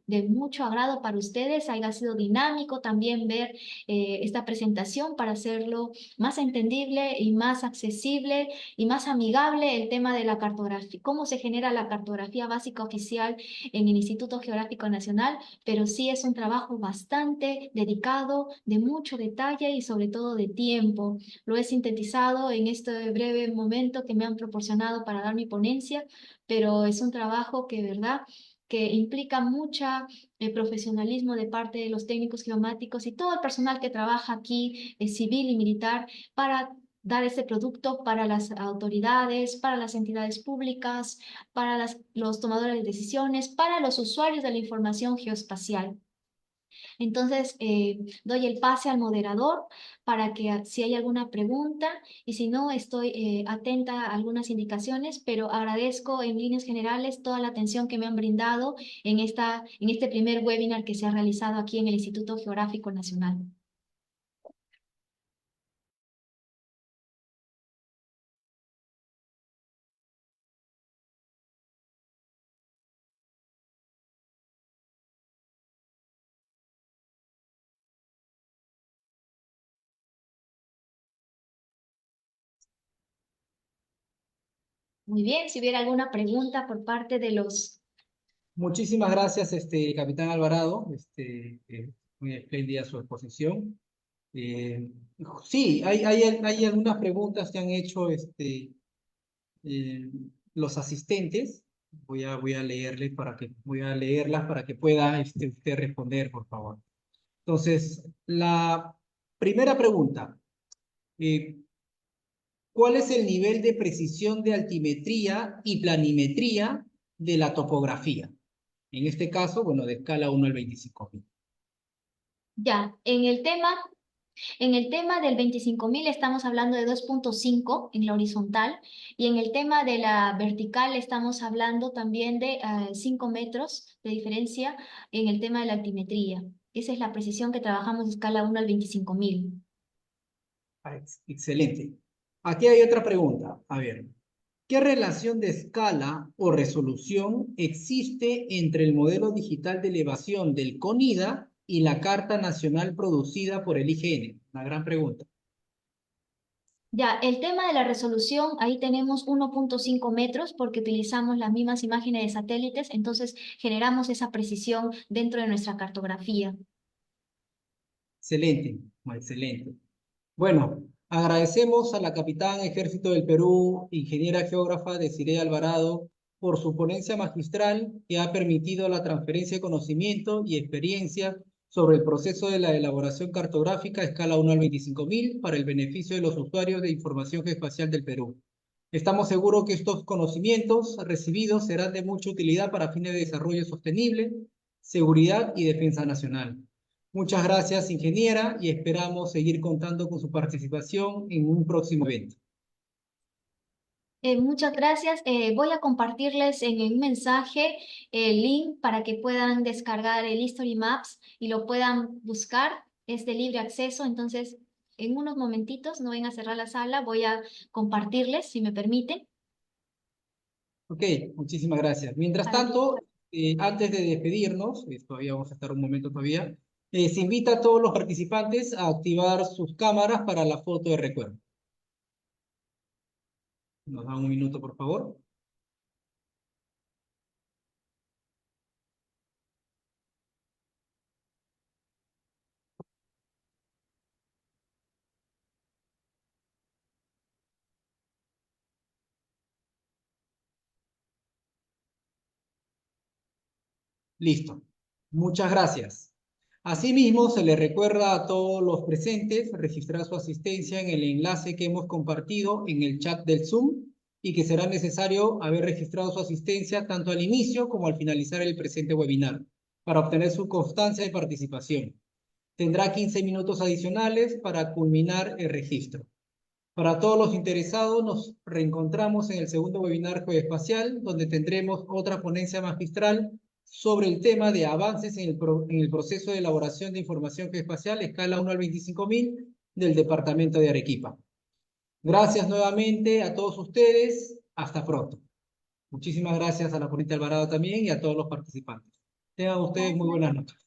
[SPEAKER 3] de mucho agrado para ustedes, haya sido dinámico también ver esta presentación para hacerlo más entendible y más accesible y más amigable el tema de la cartografía, cómo se genera la cartografía básica oficial en el Instituto Geográfico Nacional, pero sí es un trabajo bastante dedicado, de mucho detalle y sobre todo de tiempo. Lo he sintetizado en este breve momento que me han proporcionado para dar mi ponencia, pero es un trabajo que, ¿verdad?, que implica mucha profesionalismo de parte de los técnicos geomáticos y todo el personal que trabaja aquí, civil y militar, para dar ese producto para las autoridades, para las entidades públicas, para los tomadores de decisiones, para los usuarios de la información geoespacial. Entonces, doy el pase al moderador para que si hay alguna pregunta y si no, estoy atenta a algunas indicaciones, pero agradezco en líneas generales toda la atención que me han brindado en este primer webinar que se ha realizado aquí en el Instituto Geográfico Nacional. Muy bien, si hubiera alguna pregunta por parte de los...
[SPEAKER 1] Muchísimas gracias, capitán Alvarado. Muy espléndida su exposición. Eh, sí, hay algunas preguntas que han hecho eh, los asistentes. Voy a leerlas para que pueda usted responder, por favor. Entonces, la primera pregunta. ¿Cuál es el nivel de precisión de altimetría y planimetría de la topografía? En este caso, bueno, de escala 1 al 25.000.
[SPEAKER 3] Ya, en el tema del 25.000 estamos hablando de 2.5 en la horizontal y en el tema de la vertical estamos hablando también de 5 metros de diferencia en el tema de la altimetría. Esa es la precisión que trabajamos de escala 1 al 25.000.
[SPEAKER 1] Excelente. Aquí hay otra pregunta. A ver, ¿qué relación de escala o resolución existe entre el modelo digital de elevación del CONIDA y la Carta Nacional producida por el IGN? Una gran pregunta.
[SPEAKER 3] Ya, el tema de la resolución, ahí tenemos 1.5 metros porque utilizamos las mismas imágenes de satélites, entonces generamos esa precisión dentro de nuestra cartografía.
[SPEAKER 1] Excelente, excelente. Bueno, agradecemos a la Capitán Ejército del Perú, ingeniera geógrafa Desiree Alvarado, por su ponencia magistral que ha permitido la transferencia de conocimiento y experiencia sobre el proceso de la elaboración cartográfica a escala 1 al 25.000 para el beneficio de los usuarios de información geoespacial del Perú. Estamos seguros que estos conocimientos recibidos serán de mucha utilidad para fines de desarrollo sostenible, seguridad y defensa nacional. Muchas gracias, ingeniera, y esperamos seguir contando con su participación en un próximo evento.
[SPEAKER 3] Muchas gracias. Voy a compartirles en un mensaje el link para que puedan descargar el History Maps y lo puedan buscar. Es de libre acceso, entonces en unos momentitos, no vayan a cerrar la sala, voy a compartirles, si me permiten.
[SPEAKER 1] Ok, muchísimas gracias. Mientras
[SPEAKER 3] Para que...
[SPEAKER 1] tanto, antes de despedirnos, todavía vamos a estar un momento todavía, se invita a todos los participantes a activar sus cámaras para la foto de recuerdo. Nos dan un minuto, por favor. Listo. Muchas gracias. Asimismo, se le recuerda a todos los presentes registrar su asistencia en el enlace que hemos compartido en el chat del Zoom y que será necesario haber registrado su asistencia tanto al inicio como al finalizar el presente webinar para obtener su constancia de participación. Tendrá 15 minutos adicionales para culminar el registro. Para todos los interesados, nos reencontramos en el segundo webinar geoespacial, donde tendremos otra ponencia magistral sobre el tema de avances en el proceso de elaboración de información geoespacial, escala 1 al 25.000, del departamento de Arequipa. Gracias nuevamente a todos ustedes. Hasta pronto. Muchísimas gracias a la ponente Alvarado también y a todos los participantes. Tengan ustedes muy buenas noches.